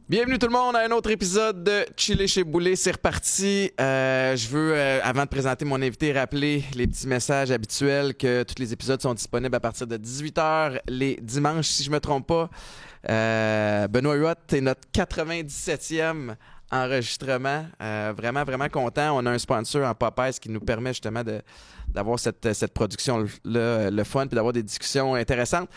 Bienvenue tout le monde à un autre épisode de Chiller chez Boulet. C'est reparti. Je veux, avant de présenter mon invité, rappeler les petits messages habituels que tous les épisodes sont disponibles à partir de 18h les dimanches, si je me trompe pas. Benoît Huot, c'est notre 97e enregistrement. Vraiment, vraiment content. On a un sponsor en Popeyes qui nous permet justement d'avoir cette production-là, le fun, puis d'avoir des discussions intéressantes.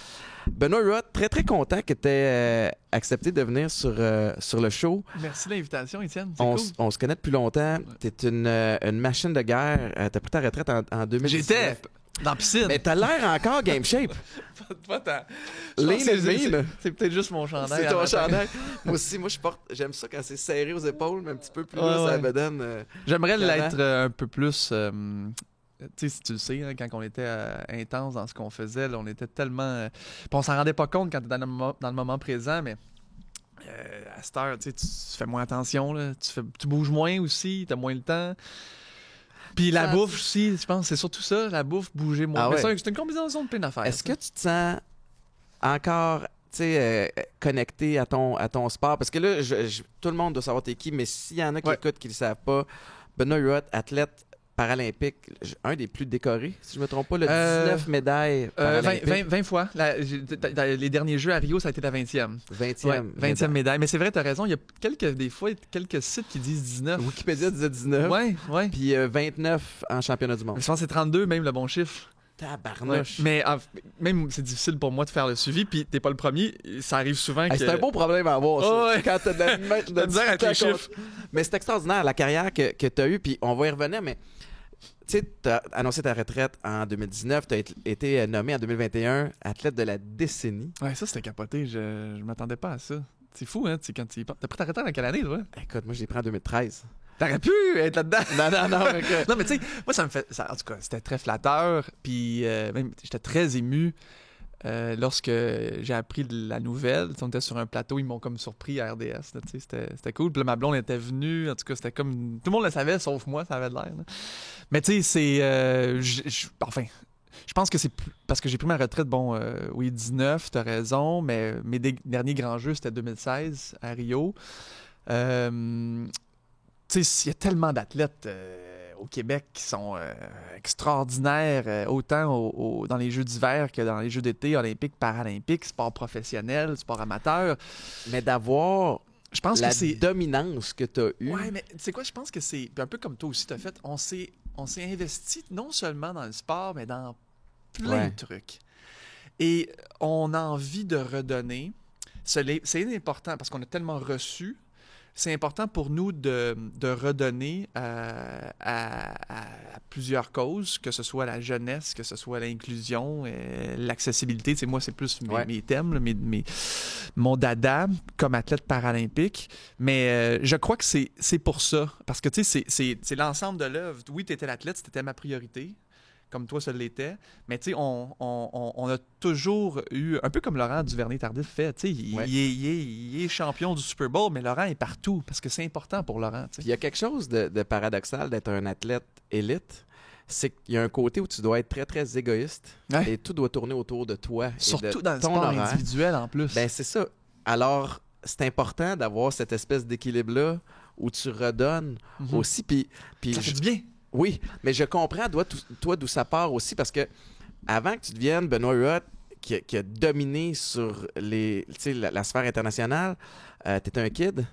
Benoît Huot, très, très content que tu aies accepté de venir sur le show. Merci de l'invitation, Étienne. On cool. Se connaît depuis longtemps. Tu es une machine de guerre. Tu as pris ta retraite en 2019. J'étais dans la piscine. Mais tu as l'air encore game shape. Pas tant. C'est peut-être juste mon chandail. C'est ton chandail. Moi aussi, j'aime ça quand c'est serré aux épaules, mais un petit peu plus là, ça me donne. J'aimerais l'être un peu plus. Tu sais, si tu le sais, hein, quand on était intense dans ce qu'on faisait, là, on était tellement... Puis on s'en rendait pas compte quand tu es dans le moment présent, mais à cette heure, tu fais moins attention, là, tu bouges moins aussi, tu as moins le temps. Puis la bouffe aussi, je pense, c'est surtout ça, la bouffe, bouger moins. Mais c'est une combinaison de plein d'affaires. Est-ce que tu te sens encore connecté à ton sport? Parce que là, tout le monde doit savoir t'es qui, mais s'il y en a qui écoutent qui ne le savent pas, Benoît Huot, athlète paralympique, un des plus décorés, si je me trompe pas, le 19 médailles paralympiques. 20 fois. Les derniers Jeux à Rio, ça a été la 20e. 20e médaille. Mais c'est vrai, tu as raison, il y a des fois quelques sites qui disent 19. Wikipédia disait 19. Ouais. Puis 29 en championnat du monde. Je pense que c'est 32, même le bon chiffre. Tabarnouche. Ouais. Mais même, c'est difficile pour moi de faire le suivi, puis t'es pas le premier. Ça arrive souvent que... C'est un beau problème à avoir, ça. Quand t'as de la misère avec les chiffres. Mais c'est extraordinaire, la carrière que t'as eue, puis on va y revenir, mais... Tu sais, tu as annoncé ta retraite en 2019, tu as été nommé en 2021 athlète de la décennie. Ouais, ça, c'était capoté. Je m'attendais pas à ça. C'est fou, hein? Quand t'as pris ta retraite en quelle année, toi? Écoute, moi, je l'ai pris en 2013. T'aurais pu être là-dedans. Non. Non, mais tu sais, moi, ça me fait... en tout cas, c'était très flatteur. Puis, même, j'étais très ému. Lorsque j'ai appris la nouvelle, on était sur un plateau, ils m'ont comme surpris à RDS. Là, c'était cool. Puis là, ma blonde était venue. En tout cas, c'était comme... Tout le monde le savait, sauf moi, ça avait de l'air. Là. Mais tu sais, c'est... Enfin, je pense que c'est parce que j'ai pris ma retraite, oui, 19, t'as raison, mais mes derniers grands jeux, c'était 2016 à Rio. Tu sais, il y a tellement d'athlètes... au Québec qui sont extraordinaires, autant dans les Jeux d'hiver que dans les Jeux d'été, olympiques, paralympiques, sport professionnel, sport amateur. Mais d'avoir la dominance que tu as eue... Ouais, mais tu sais quoi, je pense que c'est un peu comme toi aussi, tu as fait, on s'est investi non seulement dans le sport, mais dans plein de trucs. Et on a envie de redonner. C'est important parce qu'on a tellement reçu. C'est important pour nous de redonner à plusieurs causes, que ce soit la jeunesse, que ce soit l'inclusion, l'accessibilité. Moi, c'est plus mes thèmes, là, mon dada comme athlète paralympique. Mais je crois que c'est pour ça. Parce que c'est l'ensemble de l'œuvre. Oui, tu étais l'athlète, c'était ma priorité. Comme toi, ça l'était. Mais tu sais, on a toujours eu, un peu comme Laurent Duvernay-Tardif fait, tu sais, il est champion du Super Bowl, mais Laurent est partout, parce que c'est important pour Laurent. Il y a quelque chose de paradoxal d'être un athlète élite, c'est qu'il y a un côté où tu dois être très, très égoïste, et tout doit tourner autour de toi. Surtout dans le sport individuel, en plus. Ben, c'est ça. Alors, c'est important d'avoir cette espèce d'équilibre-là, où tu redonnes aussi, puis ça fait du bien. Oui, mais je comprends, toi, d'où ça part aussi, parce que avant que tu deviennes Benoît Huot, qui a dominé sur la sphère internationale, tu étais un kid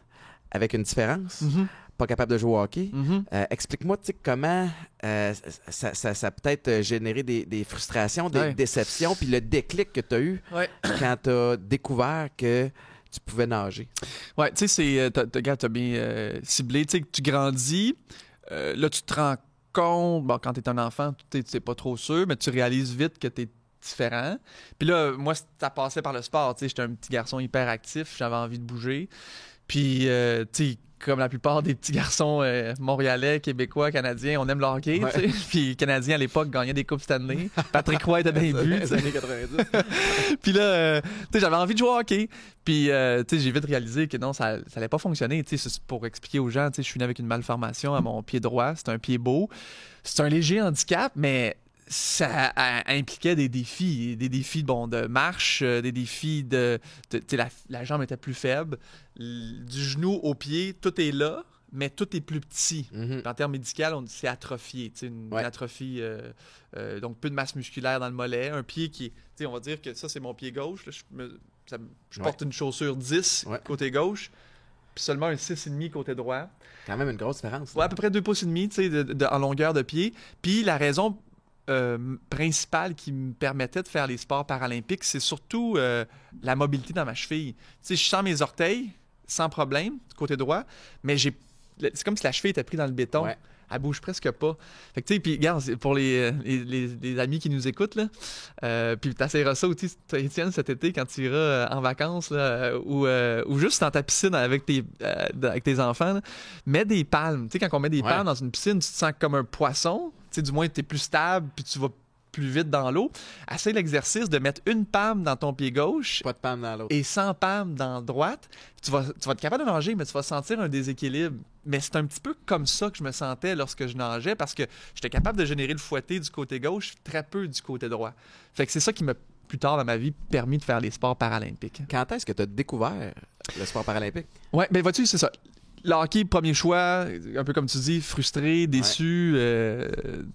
avec une différence, pas capable de jouer au hockey. Explique-moi comment ça a peut-être généré des frustrations, des déceptions, puis le déclic que tu as eu quand tu as découvert que tu pouvais nager. Oui, tu sais, t'as bien ciblé, tu sais, tu grandis, là, tu te rends compte, quand t'es un enfant, tu sais pas trop sûr, mais tu réalises vite que t'es différent. Puis là, moi, ça passait par le sport, tu sais, j'étais un petit garçon hyper actif, j'avais envie de bouger. Puis, tu sais, comme la plupart des petits garçons montréalais, québécois, canadiens, on aime le hockey. Ouais. Puis les Canadiens, à l'époque, gagnaient des Coupes Stanley. Patrick Roy était dans les buts. Les années 90. Puis là, tu sais, j'avais envie de jouer au hockey. Puis, tu sais, j'ai vite réalisé que non, ça allait pas fonctionner. Tu sais, c'est pour expliquer aux gens, tu sais, je suis né avec une malformation à mon pied droit. C'est un pied beau. C'est un léger handicap, mais ça impliquait des défis bon, de marche, des défis tu sais, la jambe était plus faible. Du genou au pied, tout est là, mais tout est plus petit. Mhm. En termes médicaux, on dit c'est atrophié. Tu sais, une atrophie, donc peu de masse musculaire dans le mollet. Un pied qui, tu sais, on va dire que ça, c'est mon pied gauche. Là, je porte une chaussure 10 côté gauche, puis seulement un 6,5 côté droit. Quand même une grosse différence. Ouais, à peu près 2,5 pouces, tu sais, en longueur de pied. Puis la raison principale qui me permettait de faire les sports paralympiques, c'est surtout la mobilité dans ma cheville. Tu sais, je sens mes orteils sans problème du côté droit, mais c'est comme si la cheville était prise dans le béton. Ouais. Elle bouge presque pas. Fait que, tu sais, puis regarde, pour les amis qui nous écoutent, là, puis t'essaieras ça aussi, Étienne, cet été, quand tu iras en vacances, là, ou juste dans ta piscine avec tes enfants, là, mets des palmes. Tu sais, quand on met des palmes dans une piscine, tu te sens comme un poisson. Tu sais, du moins, tu es plus stable, puis tu vas plus vite dans l'eau. Essaye l'exercice de mettre une palme dans ton pied gauche Pas de palme dans l'autre. et 100 palmes dans la droite. Tu vas être capable de nager, mais tu vas sentir un déséquilibre. Mais c'est un petit peu comme ça que je me sentais lorsque je nageais, parce que j'étais capable de générer le fouetté du côté gauche, très peu du côté droit. Fait que c'est ça qui m'a, plus tard dans ma vie, permis de faire les sports paralympiques. Quand est-ce que tu as découvert le sport paralympique? Ouais, ben vois-tu, c'est ça. Le hockey, premier choix, un peu comme tu dis, frustré, déçu.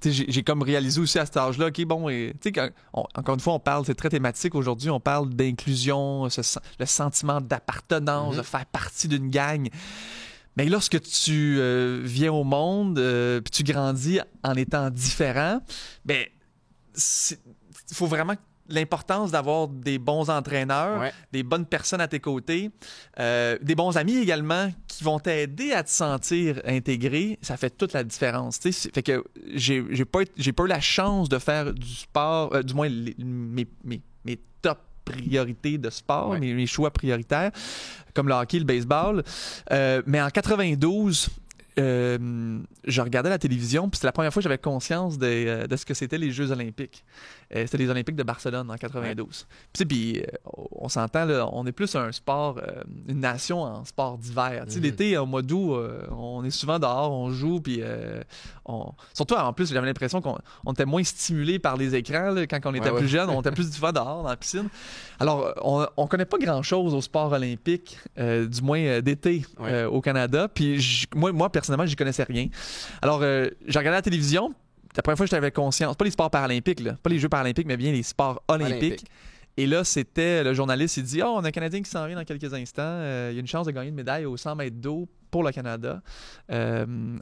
J'ai comme réalisé aussi à cet âge-là, OK, bon, encore une fois, on parle, c'est très thématique aujourd'hui, on parle d'inclusion, le sentiment d'appartenance, de faire partie d'une gang. Mais lorsque tu viens au monde, puis tu grandis en étant différent, ben, il faut vraiment l'importance d'avoir des bons entraîneurs, des bonnes personnes à tes côtés, des bons amis également qui vont t'aider à te sentir intégré, ça fait toute la différence. Fait que j'ai pas eu la chance de faire du sport, du moins mes top priorités de sport, mes choix prioritaires, comme le hockey, le baseball. Mais en 92, je regardais la télévision, puis c'était la première fois que j'avais conscience de ce que c'était les Jeux olympiques. C'était les Olympiques de Barcelone en 92. Puis on s'entend, là, on est plus un sport, une nation en sport d'hiver. L'été, au mois d'août, on est souvent dehors, on joue, puis surtout, en plus, j'avais l'impression qu'on était moins stimulé par les écrans là, quand on était plus jeune. On était plus souvent dehors, dans la piscine. Alors, on connaît pas grand-chose au sport olympique, du moins d'été au Canada. Puis moi, personnellement, j'y connaissais rien. Alors, j'ai regardé la télévision. La première fois que j'avais conscience, pas les sports paralympiques, là, pas les Jeux paralympiques, mais bien les sports olympiques. Et là, c'était le journaliste, il dit « on a un Canadien qui s'en vient dans quelques instants. Il y a une chance de gagner une médaille aux 100 mètres d'eau pour le Canada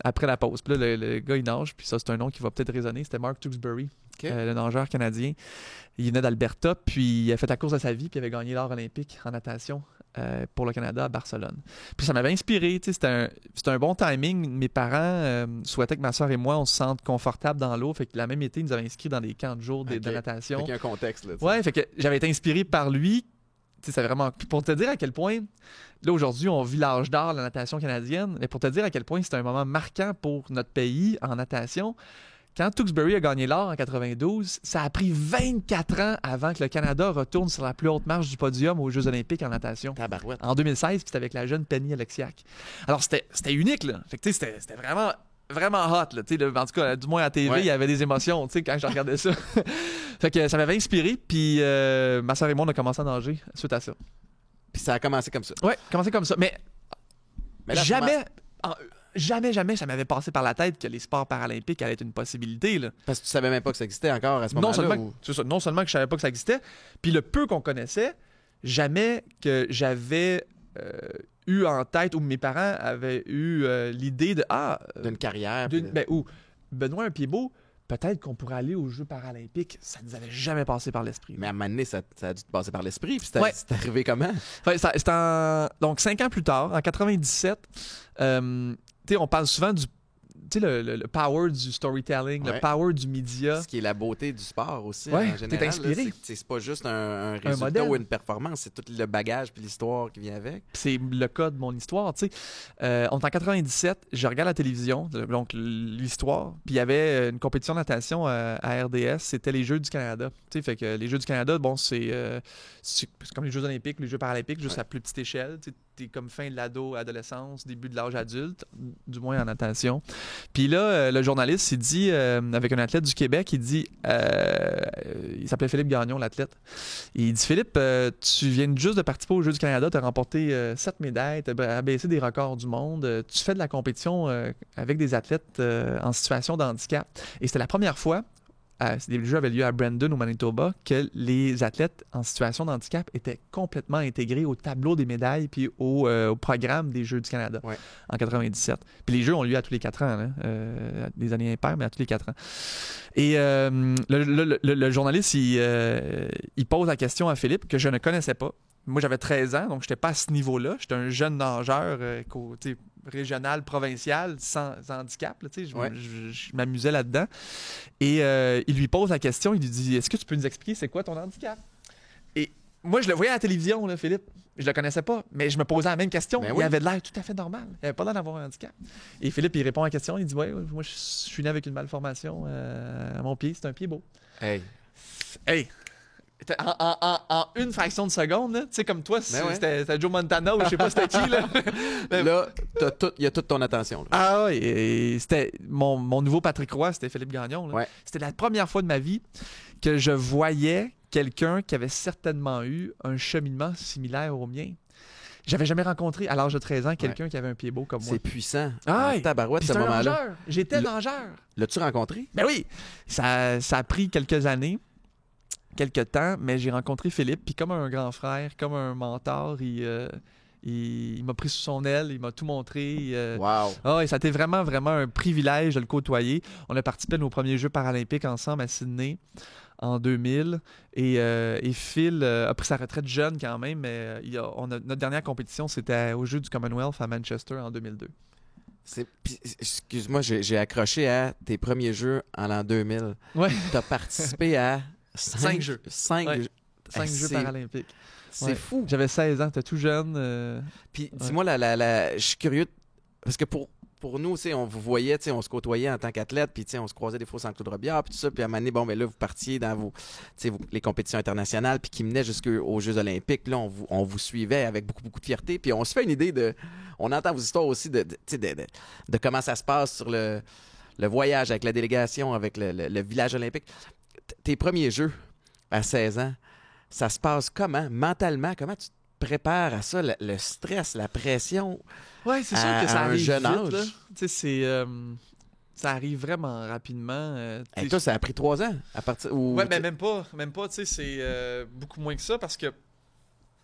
après la pause. » Puis là, le gars, il nage, puis ça, c'est un nom qui va peut-être résonner. C'était Mark Tewksbury, le nageur canadien. Il venait d'Alberta, puis il a fait la course de sa vie, puis il avait gagné l'or olympique en natation pour le Canada à Barcelone. Puis ça m'avait inspiré, c'était un bon timing. Mes parents souhaitaient que ma soeur et moi, on se sente confortable dans l'eau. Fait que la même été, ils nous avaient inscrits dans des camps de jour de natation. Fait qu'il y a un contexte, là. Ouais, fait que j'avais été inspiré par lui. C'est vraiment... Pour te dire à quel point, là, aujourd'hui, on vit l'âge d'or de la natation canadienne, mais pour te dire à quel point c'était un moment marquant pour notre pays en natation. Quand Tewksbury a gagné l'or en 92, ça a pris 24 ans avant que le Canada retourne sur la plus haute marche du podium aux Jeux olympiques en natation. Tabarouette. En 2016, puis c'était avec la jeune Penny Alexiak. Alors, c'était unique, là. Fait que, c'était vraiment, vraiment hot, là. En tout cas, du moins à la TV, il y avait des émotions, quand je regardais ça. Fait que ça m'avait inspiré, puis ma soeur et moi, on a commencé à nager suite à ça. Puis ça a commencé comme ça. Ouais, commencé comme ça. Mais là, jamais ça m'avait passé par la tête que les sports paralympiques allaient être une possibilité. Là. Parce que tu savais même pas que ça existait encore à ce moment-là? Non seulement que je savais pas que ça existait, puis le peu qu'on connaissait, jamais que j'avais eu en tête, ou mes parents avaient eu l'idée de... d'une carrière. Ou Benoît un pied beau, peut-être qu'on pourrait aller aux Jeux paralympiques. Ça ne nous avait jamais passé par l'esprit. Mais à un moment donné, ça a dû te passer par l'esprit. Puis c'est arrivé comment? Donc, 5 ans plus tard, en 97... on parle souvent le power du storytelling, le power du média. Ce qui est la beauté du sport aussi, en général. T'es inspiré. C'est pas juste un résultat ou une performance, c'est tout le bagage puis l'histoire qui vient avec. C'est le cas de mon histoire, tu sais. On est en 97, je regarde la télévision, donc l'histoire, puis il y avait une compétition de natation à RDS, c'était les Jeux du Canada. Tu sais, fait que les Jeux du Canada, bon, c'est comme les Jeux olympiques, les Jeux paralympiques, juste à plus petite échelle. Tu sais, t'es comme fin de l'ado-adolescence, début de l'âge adulte, du moins en natation. Puis là, le journaliste, il dit, avec un athlète du Québec, il dit, il s'appelait Philippe Gagnon, l'athlète. Il dit, Philippe, tu viens juste de participer aux Jeux du Canada, tu as remporté 7 médailles, tu as abaissé des records du monde, tu fais de la compétition avec des athlètes en situation de handicap. Et c'était la première fois, les Jeux avaient lieu à Brandon, au Manitoba, que les athlètes en situation de handicap étaient complètement intégrés au tableau des médailles puis au programme des Jeux du Canada en 97. Puis les Jeux ont lieu à tous les 4 ans, des années impaires, mais à tous les 4 ans. Et le journaliste, il pose la question à Philippe, que je ne connaissais pas. Moi, j'avais 13 ans, donc je n'étais pas à ce niveau-là. J'étais un jeune nageur régional, provincial, sans handicap. Là, je m'amusais là-dedans. Et il lui pose la question, il lui dit « Est-ce que tu peux nous expliquer c'est quoi ton handicap? » Et moi, je le voyais à la télévision, là, Philippe. Je le connaissais pas, mais je me posais la même question. Il avait de l'air tout à fait normal. Il avait pas l'air d'avoir un handicap. Et Philippe, il répond à la question, il dit « Ouais, moi, je suis né avec une malformation à mon pied. C'est un pied beau. » Hey! En une fraction de seconde, tu sais, comme toi, c'était Joe Montana ou je sais pas c'était qui, là. Là, il y a toute ton attention. Là. Ah oui, et c'était mon nouveau Patrick Roy, c'était Philippe Gagnon. Là. C'était la première fois de ma vie que je voyais quelqu'un qui avait certainement eu un cheminement similaire au mien. J'avais jamais rencontré, à l'âge de 13 ans, quelqu'un qui avait un pied beau comme moi. C'est puissant. Ah, tabarouette, ce moment-là. Nageur. J'étais nageur. L'as-tu rencontré? Ben oui. Ça a pris quelques années. Quelques temps, mais j'ai rencontré Philippe, puis comme un grand frère, comme un mentor, il m'a pris sous son aile, il m'a tout montré. Wow! Et ça a été vraiment, vraiment un privilège de le côtoyer. On a participé à nos premiers Jeux paralympiques ensemble à Sydney en 2000, et Phil a pris sa retraite jeune quand même, mais notre dernière compétition, c'était aux Jeux du Commonwealth à Manchester en 2002. Excuse-moi, j'ai accroché à tes premiers Jeux en l'an 2000. Ouais. Tu as participé à 5 Jeux. 5 Jeux paralympiques. C'est fou. J'avais 16 ans, t'es tout jeune. Puis dis-moi, je suis curieux, parce que pour nous, on vous voyait, on se côtoyait en tant qu'athlète, puis on se croisait des fois au Centre Claude Robillard, puis tout ça, puis à un moment donné, bon, ben là, vous partiez dans les compétitions internationales, puis qui menaient jusqu'aux Jeux olympiques. Là, on vous suivait avec beaucoup, beaucoup de fierté, puis on se fait une idée on entend vos histoires aussi de comment ça se passe sur le voyage avec la délégation, avec le village olympique. Tes premiers Jeux à 16 ans, ça se passe comment? Mentalement, comment tu te prépares à ça? Le stress, la pression? Oui, c'est sûr que ça arrive jeune vite. âge. Ça arrive vraiment rapidement. Et toi, ça a pris 3 ans à partir où... Oui, mais même pas. C'est beaucoup moins que ça parce que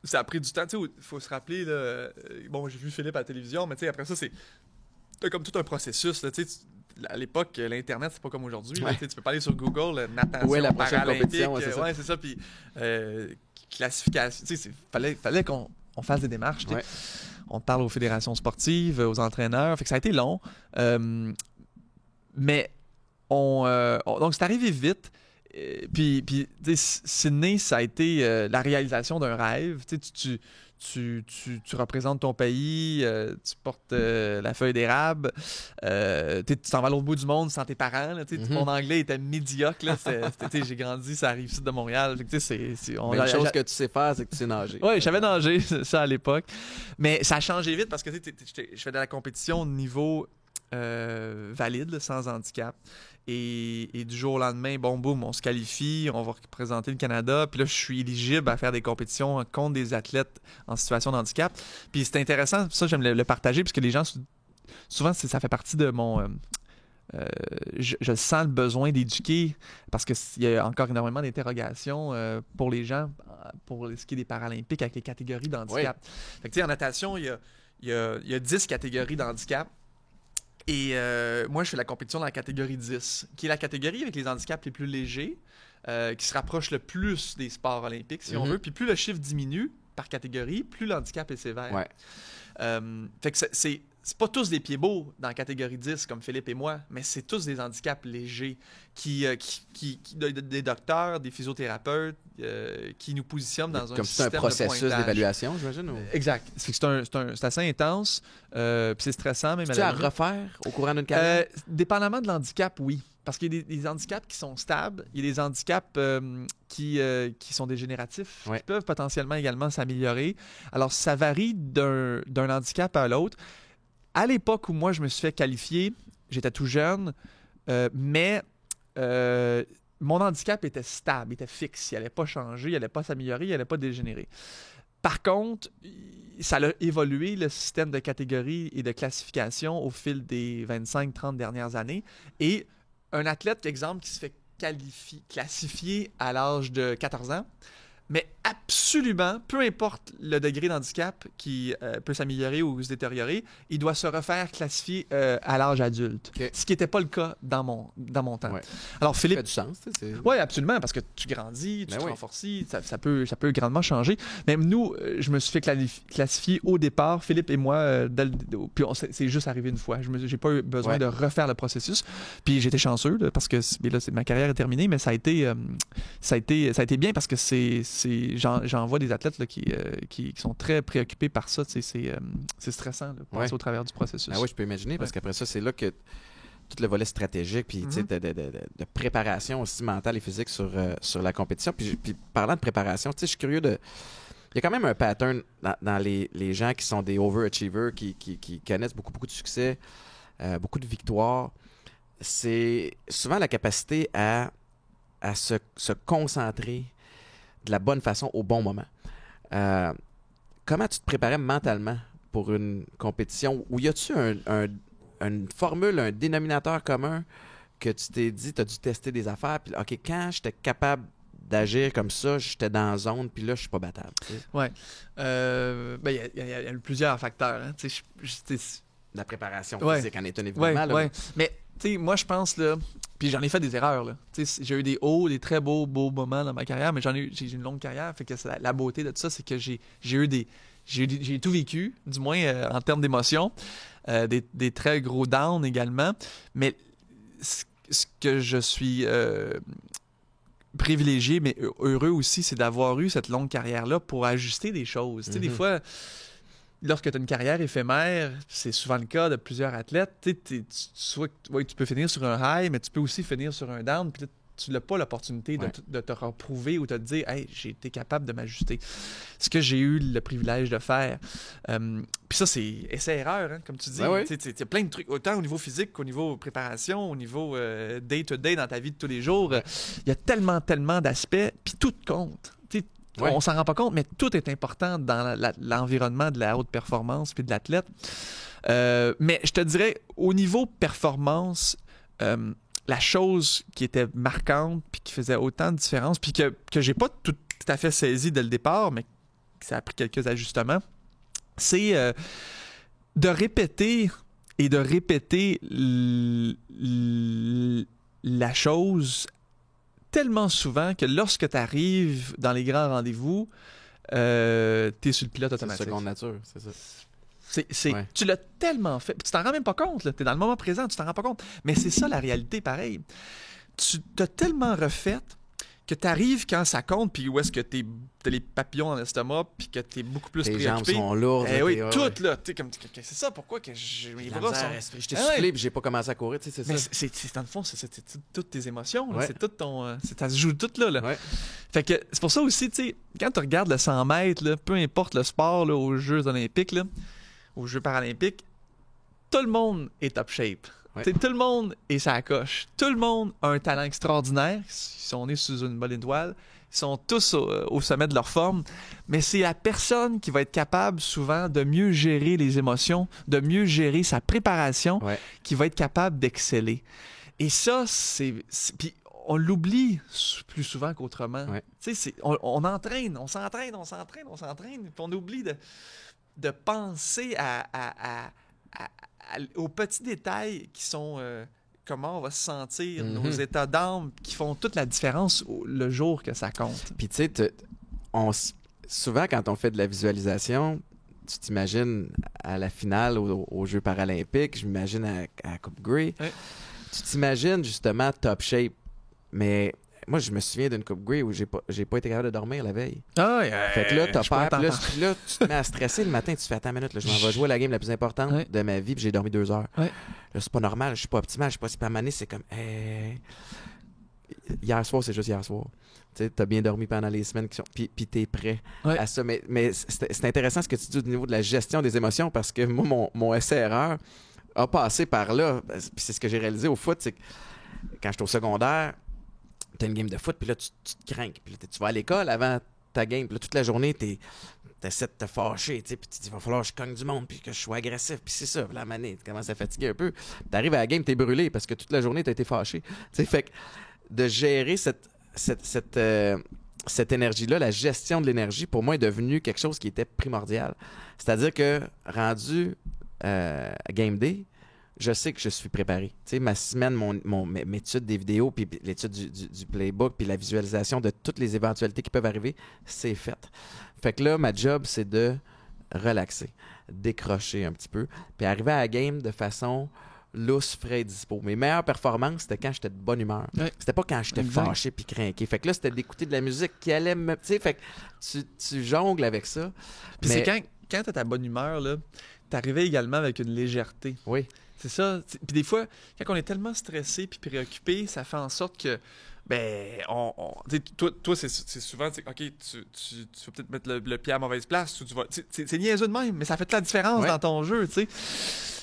ça a pris du temps. Il faut se rappeler, là, bon, j'ai vu Philippe à la télévision, mais après ça, c'est comme tout un processus. Là, à l'époque, l'Internet, c'est pas comme aujourd'hui. Tu peux pas aller sur Google, natation la prochaine paralympique. c'est ça. Puis classification. Fallait qu'on fasse des démarches. On parle aux fédérations sportives, aux entraîneurs. Fait que ça a été long. Mais donc, c'est arrivé vite. Puis Sydney, ça a été la réalisation d'un rêve. Tu représentes ton pays, tu portes la feuille d'érable, tu t'en vas à l'autre bout du monde sans tes parents. Là, Mon anglais était médiocre. Là, j'ai grandi, ça arrive ici de Montréal. Une chose que tu sais faire, c'est que tu sais nager. Oui, je savais nager, ça à l'époque. Mais ça a changé vite parce que je fais de la compétition au niveau valide, là, sans handicap. Et du jour au lendemain, boum, on se qualifie, on va représenter le Canada. Puis là, je suis éligible à faire des compétitions contre des athlètes en situation de handicap. Puis c'est intéressant, ça, j'aime le partager, parce que les gens, souvent, ça fait partie de mon... je sens le besoin d'éduquer, parce qu'il y a encore énormément d'interrogations pour les gens, pour ce qui est des Paralympiques, avec les catégories d'handicap. Fait que, en natation, il y a 10 catégories d'handicap. Et moi, je fais la compétition dans la catégorie 10, qui est la catégorie avec les handicaps les plus légers, qui se rapproche le plus des sports olympiques, si on veut. Puis plus le chiffre diminue par catégorie, plus le handicap est sévère. Fait que c'est pas tous des pieds beaux dans la catégorie 10 comme Philippe et moi, mais c'est tous des handicaps légers des docteurs, des physiothérapeutes qui nous positionnent dans un système de pointage. C'est un processus d'évaluation, j'imagine? Ou... Exact. C'est assez intense, puis c'est stressant. Même tu as à refaire au courant d'une carrière? Dépendamment de l'handicap, oui. Parce qu'il y a des handicaps qui sont stables, il y a des handicaps qui sont dégénératifs, qui peuvent potentiellement également s'améliorer. Alors, ça varie d'un handicap à l'autre. À l'époque où moi, je me suis fait qualifier, j'étais tout jeune, mais mon handicap était stable, il était fixe. Il n'allait pas changer, il n'allait pas s'améliorer, il n'allait pas dégénérer. Par contre, ça a évolué, le système de catégorie et de classification au fil des 25-30 dernières années. Et un athlète, exemple, qui se fait classifier à l'âge de 14 ans, mais absolument, peu importe le degré d'handicap qui peut s'améliorer ou se détériorer, il doit se refaire classifier à l'âge adulte. Okay. Ce qui n'était pas le cas dans mon temps. Ouais. Alors, Philippe... Ça fait du sens. Oui, absolument, parce que tu grandis, tu te renforces, ça peut grandement changer. Même nous, je me suis fait classifier au départ, Philippe et moi, puis c'est juste arrivé une fois. Je n'ai pas eu besoin de refaire le processus. Puis j'étais chanceux, là, parce que ma carrière est terminée, mais ça a été bien parce que j'en vois des athlètes là, qui sont très préoccupés par ça. C'est stressant de passer au travers du processus. Oui, je peux imaginer, parce qu'après ça, c'est là que tout le volet stratégique puis de préparation aussi mentale et physique sur la compétition. Puis parlant de préparation, je suis curieux de... Il y a quand même un pattern dans les gens qui sont des overachievers, qui connaissent beaucoup de succès, beaucoup de victoires. C'est souvent la capacité à se concentrer de la bonne façon au bon moment. Comment tu te préparais mentalement pour une compétition? Ou y a-tu une formule, un dénominateur commun que tu t'es dit, tu as dû tester des affaires, puis OK, quand j'étais capable d'agir comme ça, j'étais dans la zone, puis là, je suis pas battable? Oui. Il y a plusieurs facteurs. Hein. La préparation physique en est un évidemment. Oui. Mais moi, je pense, là, puis j'en ai fait des erreurs. Là. J'ai eu des hauts, des très beaux moments dans ma carrière, mais j'ai une longue carrière. Fait que la beauté de tout ça, c'est que j'ai tout vécu, du moins en termes d'émotions, des très gros downs également. Mais ce que je suis privilégié, mais heureux aussi, c'est d'avoir eu cette longue carrière-là pour ajuster des choses. Des fois... Lorsque tu as une carrière éphémère, c'est souvent le cas de plusieurs athlètes, tu peux finir sur un high, mais tu peux aussi finir sur un down, puis tu n'as pas l'opportunité de te reprouver ou de te dire « Hey, j'ai été capable de m'ajuster ». Ce que j'ai eu le privilège de faire. Puis ça, c'est essai-erreur, hein, comme tu dis. Il y a plein de trucs, autant au niveau physique qu'au niveau préparation, au niveau day-to-day dans ta vie de tous les jours. Il y a tellement d'aspects, puis tout compte. On s'en rend pas compte, mais tout est important dans l'environnement de la haute performance puis de l'athlète. Mais je te dirais, au niveau performance, la chose qui était marquante puis qui faisait autant de différence, puis que j'ai pas tout à fait saisi dès le départ, mais ça a pris quelques ajustements, c'est de répéter la chose tellement souvent que lorsque tu arrives dans les grands rendez-vous, tu es sur le pilote automatique. C'est seconde nature, c'est ça. Tu l'as tellement fait. Puis tu t'en rends même pas compte. Tu es dans le moment présent, tu t'en rends pas compte. Mais c'est ça la réalité, pareil. Tu t'as tellement refait que tu arrives quand ça compte, puis où est-ce que t'as les papillons dans l'estomac, puis que tu es beaucoup plus préoccupé. Tes jambes sont lourdes. Toutes, là. C'est ça, pourquoi que mes bras sont... Je t'ai soufflé, puis j'ai pas commencé à courir, c'est ça. Mais dans le fond, c'est toutes tes émotions. C'est tout ton... ça se joue tout là. Fait que c'est pour ça aussi, tu sais, quand tu regardes le 100 mètres, là, peu importe le sport, là, aux Jeux olympiques, là, aux Jeux paralympiques, tout le monde est top shape. Tout le monde est sa coche. Tout le monde a un talent extraordinaire. Ils sont nés sous une bonne étoile. Ils sont tous au sommet de leur forme. Mais c'est la personne qui va être capable souvent de mieux gérer les émotions, de mieux gérer sa préparation, qui va être capable d'exceller. Et ça, puis on l'oublie plus souvent qu'autrement. On entraîne, on s'entraîne, puis on oublie de penser aux petits détails qui sont comment on va se sentir, nos états d'âme, qui font toute la différence le jour que ça compte. Puis tu sais, souvent quand on fait de la visualisation, tu t'imagines à la finale aux Jeux paralympiques, je m'imagine à Coupe Grey. Ouais. Tu t'imagines justement top shape. Mais moi, je me souviens d'une Coupe Grey où j'ai pas été capable de dormir la veille. Ah, Fait que là, t'as peur, puis là, tu te mets à stresser le matin, tu te fais, attends une minute, là, je m'en vais jouer la game la plus importante de ma vie, puis j'ai dormi 2 heures. Ouais. Là, c'est pas normal, je suis pas optimal, je suis pas si permanent, c'est comme, hier soir, c'est juste hier soir. Tu sais, t'as bien dormi pendant les semaines qui sont. Puis t'es prêt à ça. Mais c'est intéressant ce que tu dis au niveau de la gestion des émotions parce que moi, mon essai-erreur a passé par là. Puis c'est ce que j'ai réalisé au foot, c'est que quand j'étais au secondaire, t'as une game de foot, puis là, tu te crains. Puis là, tu vas à l'école avant ta game, puis là, toute la journée, t'essaies de te fâcher, tu sais, puis tu dis, il va falloir que je cogne du monde, puis que je sois agressif, puis c'est ça, la manée, tu commences à fatiguer un peu. T'arrives à la game, t'es brûlé parce que toute la journée, t'as été fâché. Tu sais, fait que de gérer cette énergie-là, la gestion de l'énergie, pour moi, est devenue quelque chose qui était primordial. C'est-à-dire que, rendu Game Day, je sais que je suis préparé. Tu sais, ma semaine, mes études des vidéos, puis l'étude du playbook, puis la visualisation de toutes les éventualités qui peuvent arriver, c'est fait. Fait que là, ma job, c'est de relaxer, décrocher un petit peu, puis arriver à la game de façon lousse, frais et dispo. Mes meilleures performances, c'était quand j'étais de bonne humeur. Ouais. C'était pas quand j'étais fâché puis craqué. Fait que là, c'était d'écouter de la musique qui allait me... Tu sais, fait que tu jongles avec ça. Puis c'est quand t'as ta bonne humeur, là, t'arrivais également avec une légèreté. Oui. C'est ça. Puis des fois, quand on est tellement stressé puis préoccupé, ça fait en sorte que toi, c'est souvent, OK, tu vas peut-être mettre le pied à la mauvaise place ou tu vas... C'est niaiseux de même, mais ça fait la différence dans ton jeu, tu sais.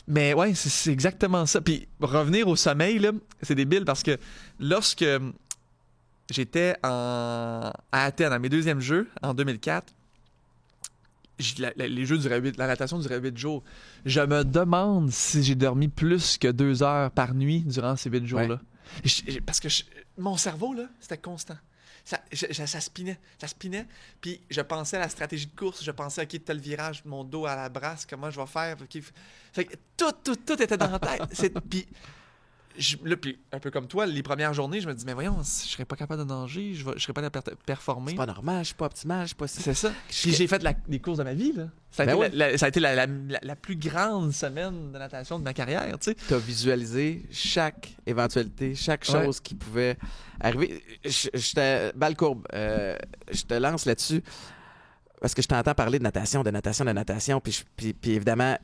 Mais ouais, c'est exactement ça. Puis revenir au sommeil, là, c'est débile parce que lorsque j'étais à Athènes, à mes deuxièmes Jeux, en 2004, les Jeux la natation durait 8 jours. Je me demande si j'ai dormi plus que 2 heures par nuit durant ces 8 jours-là. Ouais. Parce que mon cerveau, là, c'était constant. Ça spinait. Puis je pensais à la stratégie de course. Je pensais, OK, tel virage, mon dos à la brasse, comment je vais faire. Okay. Fait que tout était dans la tête. Puis un peu comme toi, les premières journées, je me dis, mais voyons, je serais pas capable de nager, je serais pas capable de performer. C'est pas normal, je suis pas optimal, je suis pas... C'est ça. Puis j'ai fait les courses de ma vie, là. Ça a été la plus grande semaine de natation de ma carrière, tu sais. Tu as visualisé chaque éventualité, chaque chose qui pouvait arriver. Balle courbe, je te lance là-dessus parce que je t'entends parler de natation, puis évidemment,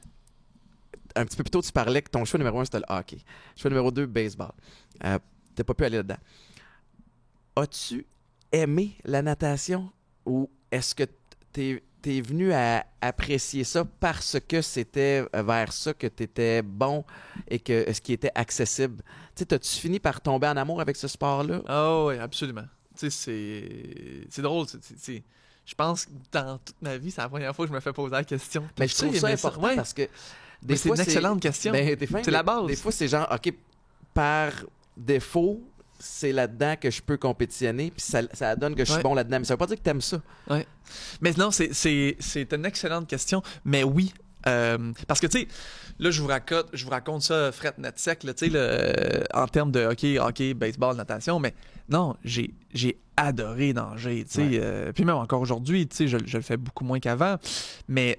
un petit peu plus tôt, tu parlais que ton choix numéro 1, c'était le hockey. Choix numéro 2, baseball. T'as pas pu aller là-dedans. As-tu aimé la natation ou est-ce que t'es venu à apprécier ça parce que c'était vers ça que t'étais bon et que ce qui était accessible? Tu sais, t'as-tu fini par tomber en amour avec ce sport-là? Oh oui, absolument. Tu sais, c'est drôle. Je pense que dans toute ma vie, c'est la première fois que je me fais poser la question. Mais je trouve ça important parce que des fois, c'est une excellente question. C'est la base. Des fois, c'est genre, OK, par défaut, c'est là-dedans que je peux compétitionner, puis ça donne que je suis bon là-dedans. Mais ça veut pas dire que t'aimes ça. Ouais. Mais non, c'est une excellente question. Mais oui, parce que, tu sais, là, je vous raconte ça fret net sec, là, tu sais, en termes de hockey, baseball, natation, mais non, j'ai adoré nager, tu sais. Puis même encore aujourd'hui, tu sais, je le fais beaucoup moins qu'avant, mais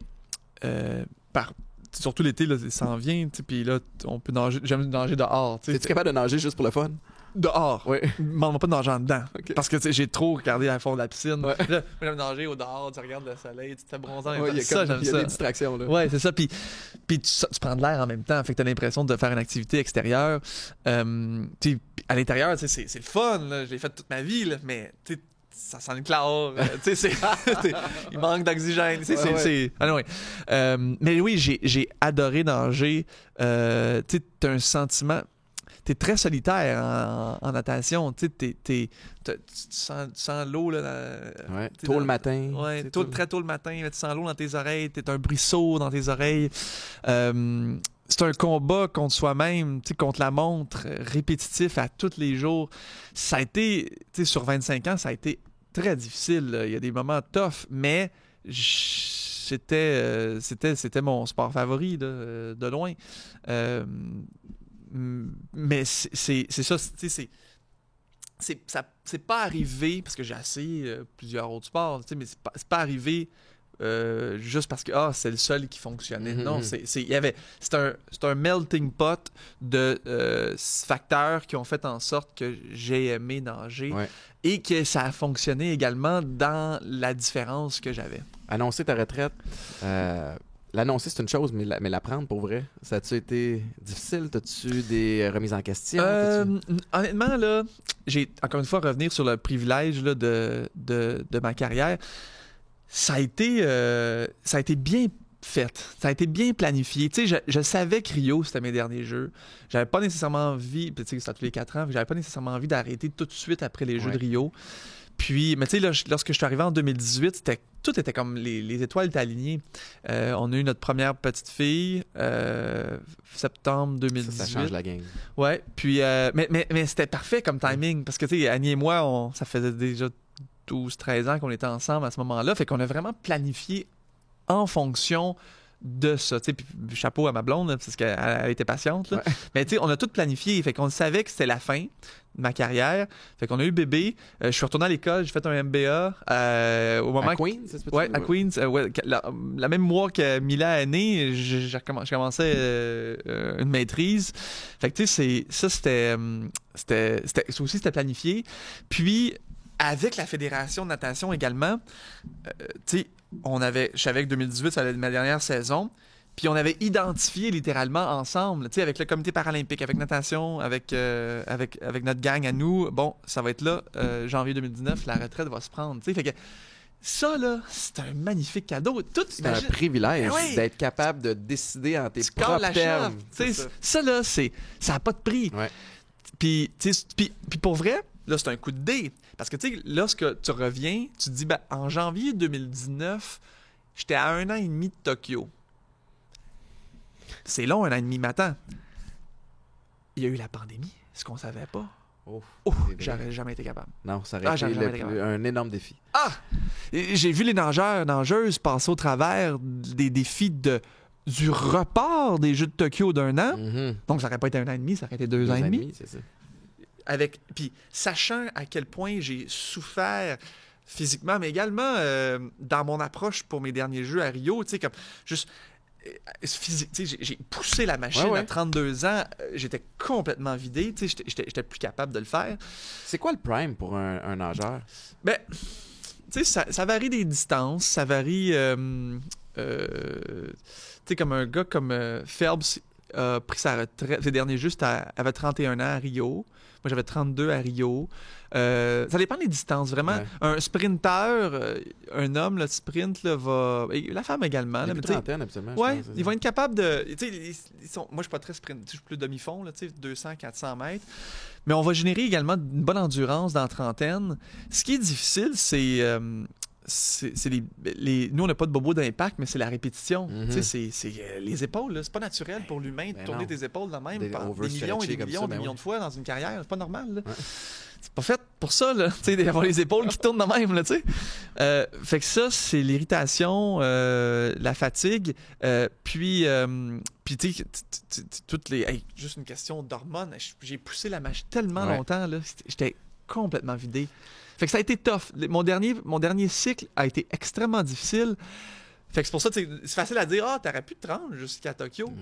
surtout l'été, là, ça en vient, puis là, on peut nager. J'aime nager dehors. Es-tu capable de nager juste pour le fun? Dehors. Oui. On va pas nager en dedans. Okay. Parce que j'ai trop regardé à fond de la piscine. Ouais. Là, j'aime nager au dehors, tu regardes le soleil, tu te fais bronzant. Ouais, il y a des distractions. Là. Ouais, c'est ça. Puis tu prends de l'air en même temps. Fait que t'as l'impression de faire une activité extérieure. À l'intérieur, c'est le fun. Là. Je l'ai fait toute ma vie, là, mais ça sent le chlore. Il manque d'oxygène. Mais oui, j'ai adoré nager. Tu as un sentiment... T'es très solitaire en natation. Tu sens l'eau. Là, tôt le matin. Ouais, très tôt le matin. Tu sens l'eau dans tes oreilles. T'es un brisseau dans tes oreilles. C'est un combat contre soi-même, contre la montre, répétitif à tous les jours. Ça a été, sur 25 ans, ça a été très difficile. Là. Il y a des moments tough, mais c'était mon sport favori de loin. Mais c'est ça, c'est pas arrivé, parce que j'ai essayé plusieurs autres sports, mais c'est pas arrivé juste parce que c'est le seul qui fonctionnait. Non, c'est un melting pot de facteurs qui ont fait en sorte que j'ai aimé nager et que ça a fonctionné également dans la différence que j'avais. Annoncer ta retraite, l'annoncer, c'est une chose, mais la prendre pour vrai, ça a-tu été difficile? T'as-tu des remises en question? Honnêtement, là, j'ai encore une fois revenir sur le privilège là, de ma carrière. Ça a été bien fait. Ça a été bien planifié. Tu sais, je savais que Rio, c'était mes derniers jeux. J'avais pas nécessairement envie, tu sais, c'était tous les 4 ans, j'avais pas nécessairement envie d'arrêter tout de suite après les Jeux de Rio. Puis, mais tu sais, lorsque je suis arrivé en 2018, tout était comme les étoiles étaient alignées. On a eu notre première petite fille, septembre 2018. Ça change la game. Ouais, puis, mais c'était parfait comme timing, parce que tu sais, Annie et moi, ça faisait déjà 12-13 ans qu'on était ensemble à ce moment-là, fait qu'on a vraiment planifié en fonction de ça. Tu sais, puis chapeau à ma blonde, là, parce qu'elle était patiente. Là. Mais tu sais, on a tout planifié. Fait qu'on savait que c'était la fin de ma carrière. Fait qu'on a eu bébé. Je suis retourné à l'école. J'ai fait un MBA. Au moment à Queens, ça se peut? Ouais, à Queens. La même mois que Mila est née, j'ai commencé une maîtrise. Fait que tu sais, ça, c'était planifié. Puis, avec la Fédération de natation également, tu sais, je savais que 2018, ça allait être ma dernière saison, puis on avait identifié littéralement ensemble, tu sais, avec le comité paralympique, avec natation, avec notre gang à nous, bon, ça va être là, janvier 2019, la retraite va se prendre, tu sais, fait que ça, là, c'est un magnifique cadeau. C'est un privilège d'être capable de décider en tes propres termes. Ça, là, ça n'a pas de prix. Ouais. Puis pour vrai, là, c'est un coup de dé. Parce que, tu sais, lorsque tu reviens, tu te dis, ben, en janvier 2019, j'étais à 1 an et demi de Tokyo. C'est long, 1 an et demi, mais attends. Il y a eu la pandémie, ce qu'on savait pas. J'aurais jamais été capable. Non, ça aurait été un énorme défi. J'ai vu les nageuses passer au travers des défis du report des Jeux de Tokyo d'1 an. Mm-hmm. Donc, ça n'aurait pas été 1 an et demi, ça aurait été 2 ans et demi. C'est ça. Puis, sachant à quel point j'ai souffert physiquement, mais également dans mon approche pour mes derniers Jeux à Rio, tu sais, comme juste physique, tu sais, j'ai poussé la machine à 32 ans, j'étais complètement vidé, tu sais, j'étais plus capable de le faire. C'est quoi le prime pour un nageur? Ben, tu sais, ça varie des distances, ça varie, tu sais, comme un gars comme Phelps a pris sa retraite, ses derniers Jeux, avait 31 ans à Rio. Moi, j'avais 32 à Rio. Ça dépend des distances, vraiment. Ouais. Un sprinter, un homme, le sprint, là, va... Et la femme également. Il y a trentaine, absolument. Oui, ils vont être capables de... Moi, je suis pas très sprint. Je suis plus demi-fond, 200, 400 mètres. Mais on va générer également une bonne endurance dans la trentaine. Ce qui est difficile, c'est nous, on n'a pas de bobo d'impact, mais c'est la répétition. Mm-hmm. C'est les épaules. C'est pas naturel pour l'humain de tourner tes épaules de même des millions et des millions de fois dans une carrière. C'est pas normal. Là. Ouais. C'est pas fait pour ça, d'avoir les épaules qui tournent de même. Là, fait que ça, c'est l'irritation, la fatigue. Puis tu sais, toutes les... juste une question d'hormones. J'ai poussé la machine tellement longtemps. Là, j'étais complètement vidé. Fait que ça a été tough. Mon dernier cycle a été extrêmement difficile. Fait que c'est pour ça que c'est facile à dire, t'aurais pu te rendre jusqu'à Tokyo.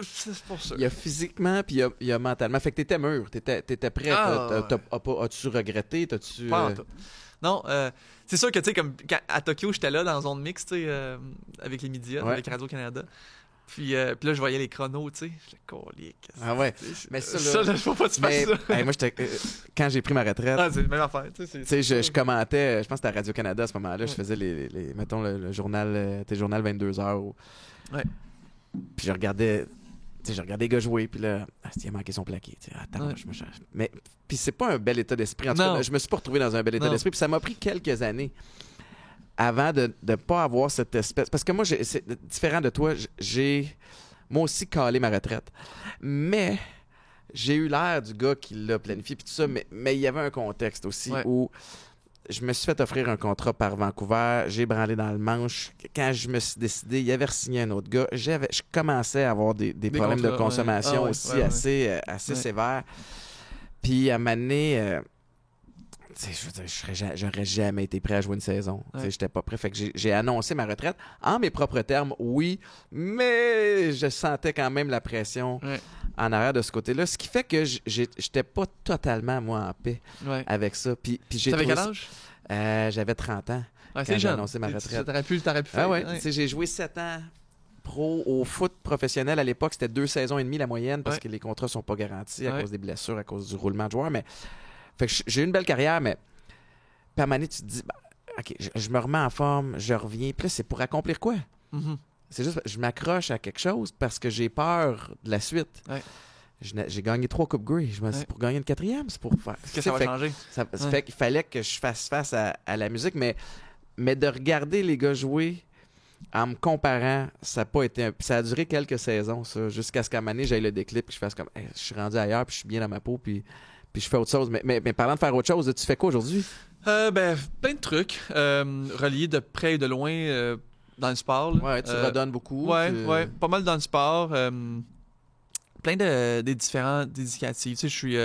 C'est pour ça. Il y a physiquement, puis il y a mentalement. Fait que t'étais mûr, t'étais prêt. As-tu regretté? Non, c'est sûr que, tu sais, comme à Tokyo, j'étais là dans zone mixte, avec les médias, avec Radio-Canada. Puis là, je voyais les chronos, tu sais. J'étais colique. Ah ouais. Mais ça, là, faut pas que tu fasses ça. Moi, quand j'ai pris ma retraite. C'est la même affaire. Tu sais, je commentais, je pense que c'était à Radio-Canada à ce moment-là. Je faisais mettons, le journal, journal 22 heures. Ouais. Puis je regardais les gars jouer. Puis là, il a manqué son plaqué. Attends, je me cherche. Mais, puis c'est pas un bel état d'esprit. En tout cas, je me suis pas retrouvé dans un bel état d'esprit. Puis ça m'a pris quelques années avant de ne pas avoir cette espèce... Parce que moi, c'est différent de toi, j'ai moi aussi calé ma retraite. Mais j'ai eu l'air du gars qui l'a planifié puis tout ça, mais il y avait un contexte aussi où je me suis fait offrir un contrat par Vancouver, j'ai branlé dans le manche. Quand je me suis décidé, il avait signé un autre gars. Je commençais à avoir des problèmes de consommation assez sévères. Puis à un moment donné... je veux dire, j'aurais jamais été prêt à jouer une saison. Ouais. J'étais pas prêt. Fait que j'ai annoncé ma retraite en mes propres termes, oui, mais je sentais quand même la pression en arrière de ce côté-là. Ce qui fait que j'étais pas totalement, moi, en paix avec ça. Puis T'avais quel âge? J'avais 30 ans Ouais, quand j'ai annoncé ma retraite. T'aurais pu faire. Ah ouais. J'ai joué 7 ans pro au foot professionnel. À l'époque, c'était 2 saisons et demie la moyenne parce que les contrats sont pas garantis à cause des blessures, à cause du roulement de joueurs. Mais fait que j'ai eu une belle carrière, mais puis à un moment donné, tu te dis, OK, je me remets en forme, je reviens. Puis là, c'est pour accomplir quoi? Mm-hmm. C'est juste, je m'accroche à quelque chose parce que j'ai peur de la suite. Ouais. J'ai gagné 3 Coupes Grey. Je me suis dit, pour gagner une 4e, c'est pour faire. Qu'est-ce que ça va changer? Ça fait qu'il fallait que je fasse face à la musique, mais de regarder les gars jouer en me comparant, ça a pas été ça a duré quelques saisons, ça, jusqu'à ce qu'à un moment donné, j'aille le déclip, que je fasse comme, hey, je suis rendu ailleurs, puis je suis bien dans ma peau, puis je fais autre chose. Mais parlant de faire autre chose, tu fais quoi aujourd'hui? Plein de trucs reliés de près et de loin dans le sport. Là. Ouais, tu redonnes beaucoup. Ouais, pas mal dans le sport. Plein des différents dédicatifs. Tu sais, je suis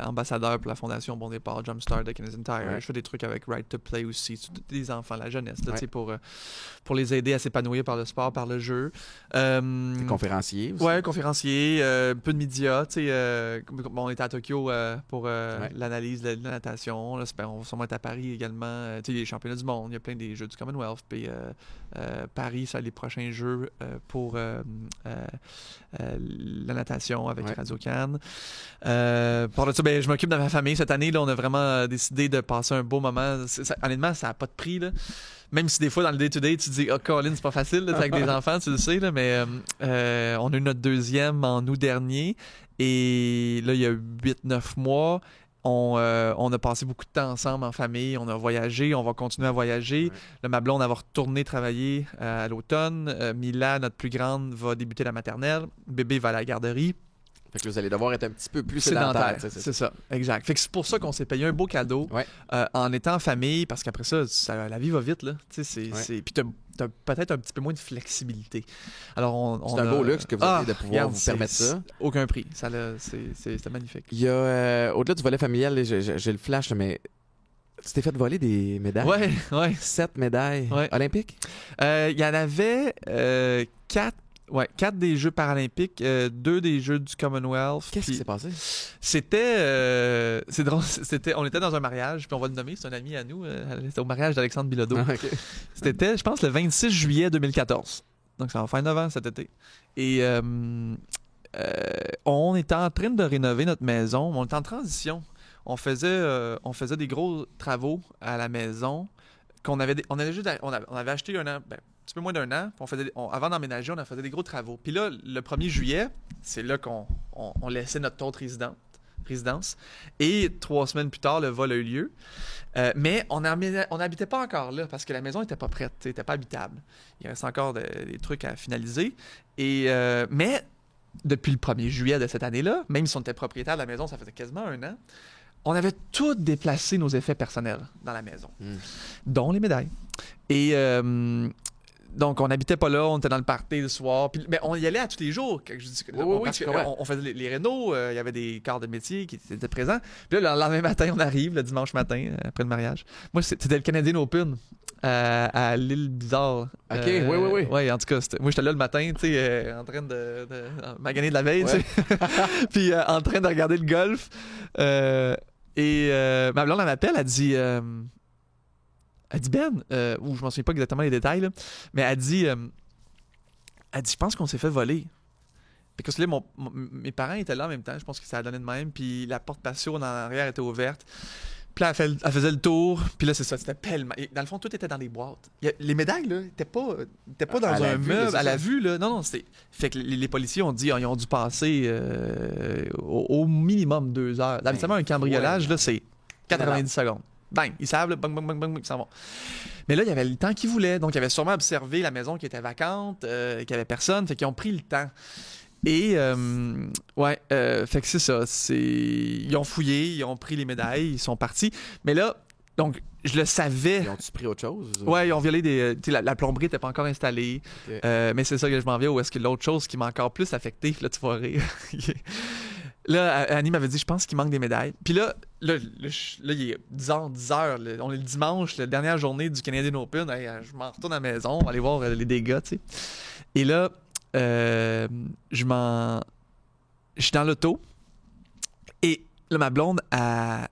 ambassadeur pour la fondation Bon Départ, Jumpstart de Canadian Tire. Ouais. Je fais des trucs avec Right to Play aussi. Des enfants, la jeunesse, là, tu sais, pour les aider à s'épanouir par le sport, par le jeu. T'es conférencier aussi. Ouais, conférencier, un peu de médias. Tu sais, on était à Tokyo pour l'analyse de la natation. Là, on va sûrement être à Paris également. Tu sais, les championnats du monde, il y a plein des jeux du Commonwealth. Puis Paris, ça, les prochains jeux pour la natation avec Radio-Can. Par là, je m'occupe de ma famille. Cette année, là, on a vraiment décidé de passer un beau moment. Honnêtement, ça n'a pas de prix. Là. Même si des fois, dans le day-to-day, tu te dis « Oh, Colin, c'est pas facile là, avec des enfants, tu le sais. » là, mais on a eu notre 2e en août dernier. Et là, il y a 8-9 mois, on a passé beaucoup de temps ensemble en famille. On a voyagé. On va continuer à voyager. Ouais. Là, ma blonde, elle va retourner travailler à l'automne. Mila, notre plus grande, va débuter la maternelle. Bébé va à la garderie. Fait que là, vous allez devoir être un petit peu plus sédentaire. C'est ça, exact. Fait que c'est pour ça qu'on s'est payé un beau cadeau en étant en famille, parce qu'après ça, la vie va vite, là. Puis t'as peut-être un petit peu moins de flexibilité. Alors, c'est un beau luxe que vous avez de pouvoir vous permettre ça. Aucun prix. C'était magnifique. Il y a, au-delà du volet familial, j'ai le flash, là, mais tu t'es fait voler des médailles. Ouais. 7 médailles olympiques? Il y en avait 4. Ouais, 4 des Jeux paralympiques, 2 des Jeux du Commonwealth. Qu'est-ce qui s'est passé? C'était... c'est drôle. On était dans un mariage, puis on va le nommer, c'est un ami à nous. C'était au mariage d'Alexandre Bilodeau. Ah, okay. C'était, je pense, le 26 juillet 2014. Donc, ça va faire 9 ans cet été. Et on était en train de rénover notre maison. On était en transition. On faisait des gros travaux à la maison on avait acheté un petit peu moins d'1 an. Avant d'emménager, on faisait des gros travaux. Puis là, le 1er juillet, c'est là qu'on laissait notre autre résidence. Et 3 semaines plus tard, le vol a eu lieu. Mais on n'habitait pas encore là parce que la maison n'était pas prête, n'était pas habitable. Il reste encore des trucs à finaliser. Mais depuis le 1er juillet de cette année-là, même si on était propriétaire de la maison, ça faisait quasiment 1 an, on avait tout déplacé nos effets personnels dans la maison, dont les médailles. Et donc, on n'habitait pas là, on était dans le party le soir. Puis, mais on y allait à tous les jours. On faisait les rénos, il y avait des corps de métier qui étaient présents. Puis là, le lendemain matin, on arrive, le dimanche matin, après le mariage. Moi, c'était le Canadian Open à l'île Bizarre. OK, oui. Oui, en tout cas, moi, j'étais là le matin, tu sais, en train de maganer de la veille, tu sais. Puis en train de regarder le golf. Ma blonde, elle m'appelle, elle dit Ben, ou je m'en souviens pas exactement les détails, là, mais elle dit, je pense qu'on s'est fait voler. Parce que là, mes parents étaient là en même temps, je pense que ça a donné de même, puis la porte patio en arrière était ouverte. Puis là, elle faisait le tour, puis là, c'est ça, c'était pellement. Dans le fond, tout était dans les boîtes. Les médailles, là, n'étaient pas dans un meuble, à la vue, là. Non, c'était. Fait que les policiers ont dit, ils ont dû passer au minimum 2 heures. Habituellement, un cambriolage, là, c'est 90 secondes. Bang, ils savent, là, bang, bang, bang, bang, ils s'en vont. Mais là, il y avait le temps qu'ils voulaient. Donc, ils avaient sûrement observé la maison qui était vacante, qu'il n'y avait personne. Fait qu'ils ont pris le temps. Et, fait que c'est ça. Ils ont fouillé, ils ont pris les médailles, ils sont partis. Mais là, donc, je le savais. Ils ont-tu pris autre chose? Ouais, ils ont violé la plomberie n'était pas encore installée. Okay. Mais c'est ça que je m'en viens. Ou est-ce que l'autre chose qui m'a encore plus affecté, là, tu vas rire. Là, Annie m'avait dit, je pense qu'il manque des médailles. Puis là, il est 10 heures. On est le dimanche, la dernière journée du Canadian Open. Hey, je m'en retourne à la maison, on va aller voir les dégâts, tu sais. Et là, je suis dans l'auto. Et là, ma blonde, là,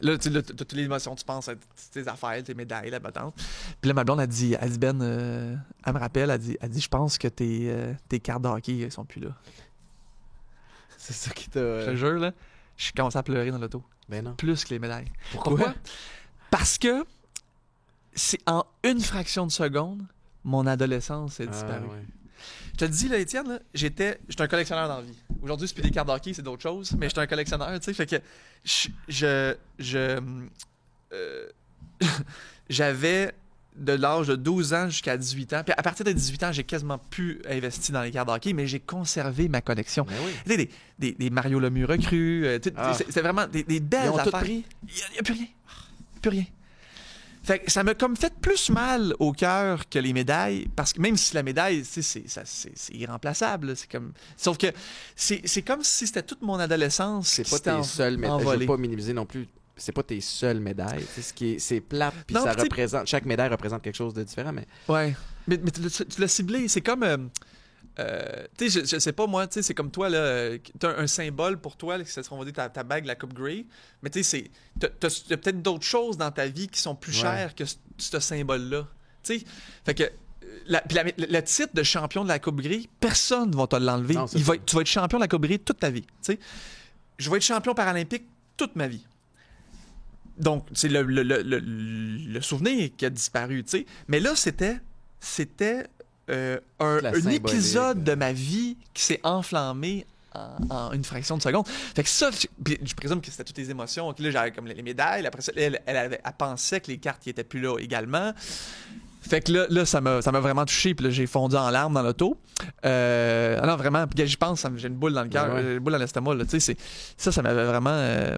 tu as toutes les émotions, tu penses à tes affaires, tes médailles, la battante. Puis là, ma blonde, elle dit Ben, elle me rappelle, elle dit, je pense que tes cartes de hockey, elles sont plus là. C'est ça qui t'a... Je te jure, là, je commençais à pleurer dans l'auto. Ben non. Plus que les médailles. Pourquoi? Parce que c'est en une fraction de seconde, mon adolescence est disparue. Ouais. Je te le dis, là, Étienne, là, j'étais un collectionneur dans la vie. Aujourd'hui, c'est plus des cartes de hockey, c'est d'autres choses, mais j'étais un collectionneur, tu sais, fait que j'avais de l'âge de 12 ans jusqu'à 18 ans. Puis à partir de 18 ans, j'ai quasiment plus investi dans les cartes de hockey, mais j'ai conservé ma collection. Ben oui. Tu sais, des Mario Lemieux recrues, c'est vraiment des belles Ils ont affaires. tout pris? Il n'y a plus rien. Plus rien. Fait que ça m'a comme fait plus mal au cœur que les médailles, parce que même si la médaille, c'est irremplaçable, c'est comme... Sauf que c'est comme si c'était toute mon adolescence. C'est pas tes seules médailles. Je veux pas minimiser non plus. C'est pas tes seules médailles. C'est plate, puis ça représente... Chaque médaille représente quelque chose de différent, mais... Ouais. Mais tu l'as ciblé. C'est comme... tu sais, je sais pas, moi, tu sais, c'est comme toi, là, t'as un symbole pour toi, là, on va dire ta bague, la Coupe Grey, mais tu sais, t'as peut-être d'autres choses dans ta vie qui sont plus chères que ce symbole-là, tu sais, fait que le titre de champion de la Coupe Grey, personne ne va te l'enlever. Tu vas être champion de la Coupe Grey toute ta vie, tu sais. Je vais être champion paralympique toute ma vie. Donc, c'est le souvenir qui a disparu, tu sais, mais là, c'était un épisode de ma vie qui s'est enflammé en une fraction de seconde. Fait que ça, je présume que c'était toutes les émotions. Là, j'avais comme les médailles. Après ça, elle pensait que les cartes qui étaient plus là également. Fait que là ça m'a vraiment touché. Puis là, j'ai fondu en larmes dans l'auto. Alors vraiment, j'y pense, j'ai une boule dans le cœur, une boule dans l'estomac. Ça m'avait vraiment...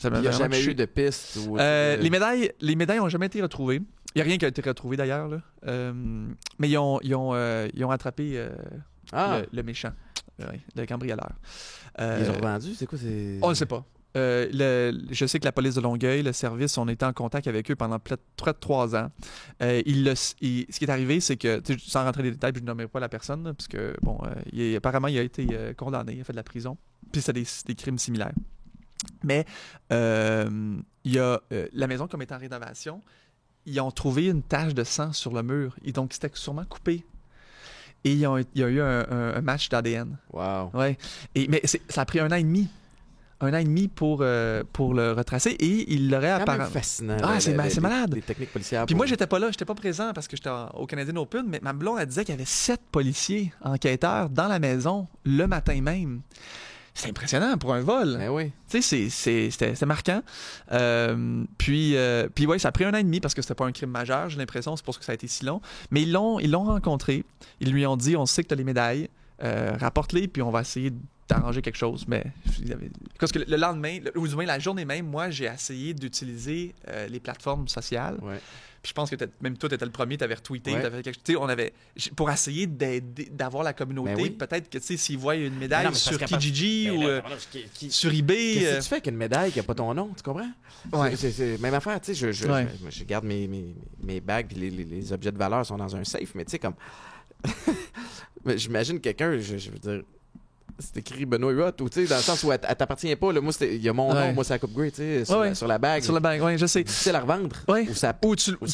il n'y a jamais eu de piste? Les médailles n'ont jamais été retrouvées. Il n'y a rien qui a été retrouvé d'ailleurs, là. Mais ils ont attrapé le méchant, le cambrioleur. Ils ont revendu? C'est quoi? On ne sait pas. Je sais que la police de Longueuil, le service, on était en contact avec eux pendant près de 3 ans. Ce qui est arrivé, c'est que, sans rentrer dans les détails, je ne nommerai pas la personne, là, parce que, bon, apparemment, il a été condamné, il a fait de la prison. Puis c'est des crimes similaires. Mais il y a la maison comme est en rénovation. Ils ont trouvé une tache de sang sur le mur. Et donc, c'était sûrement coupé. Et il y a eu un match d'ADN. Wow. Ouais. Mais ça a pris 1 an et demi. 1 an et demi pour le retracer. Et il l'aurait apparemment... C'est fascinant. C'est malade. Les techniques policières. Puis moi, j'étais pas là. J'étais pas présent parce que j'étais au Canadian Open. Mais ma blonde, elle disait qu'il y avait 7 policiers enquêteurs dans la maison le matin même. C'est impressionnant pour un vol. Ben oui. Tu sais, c'était marquant. Puis ouais, ça a pris 1 an et demi parce que c'était pas un crime majeur, j'ai l'impression, c'est pour ça que ça a été si long. Mais ils l'ont rencontré. Ils lui ont dit, on sait que tu as les médailles, rapporte-les, puis on va essayer d'arranger quelque chose. Mais parce que le lendemain, ou du moins la journée même, moi, j'ai essayé d'utiliser les plateformes sociales. Ouais. Puis je pense que même toi, tu étais le premier, tu avais retweeté, Ouais. t'avais quelque chose. Pour essayer d'avoir la communauté, Ben oui. peut-être que s'ils voient une médaille sur parce Kijiji ou sur eBay. Qu'est-ce que tu fais avec une médaille qui n'a pas ton nom, tu comprends? Ouais. C'est même affaire, tu sais, je garde mes bagues, puis les objets de valeur sont dans un safe, mais tu sais, comme... J'imagine quelqu'un, je veux dire... C'est écrit Benoît Huot, ou tu sais, dans le sens où elle t'appartient pas. Là, moi, il y a mon nom, moi, c'est la Coupe Grey, tu sais, sur la bague. Sur la bague, oui, je sais. C'est difficile à revendre. Ouais. Ou du ça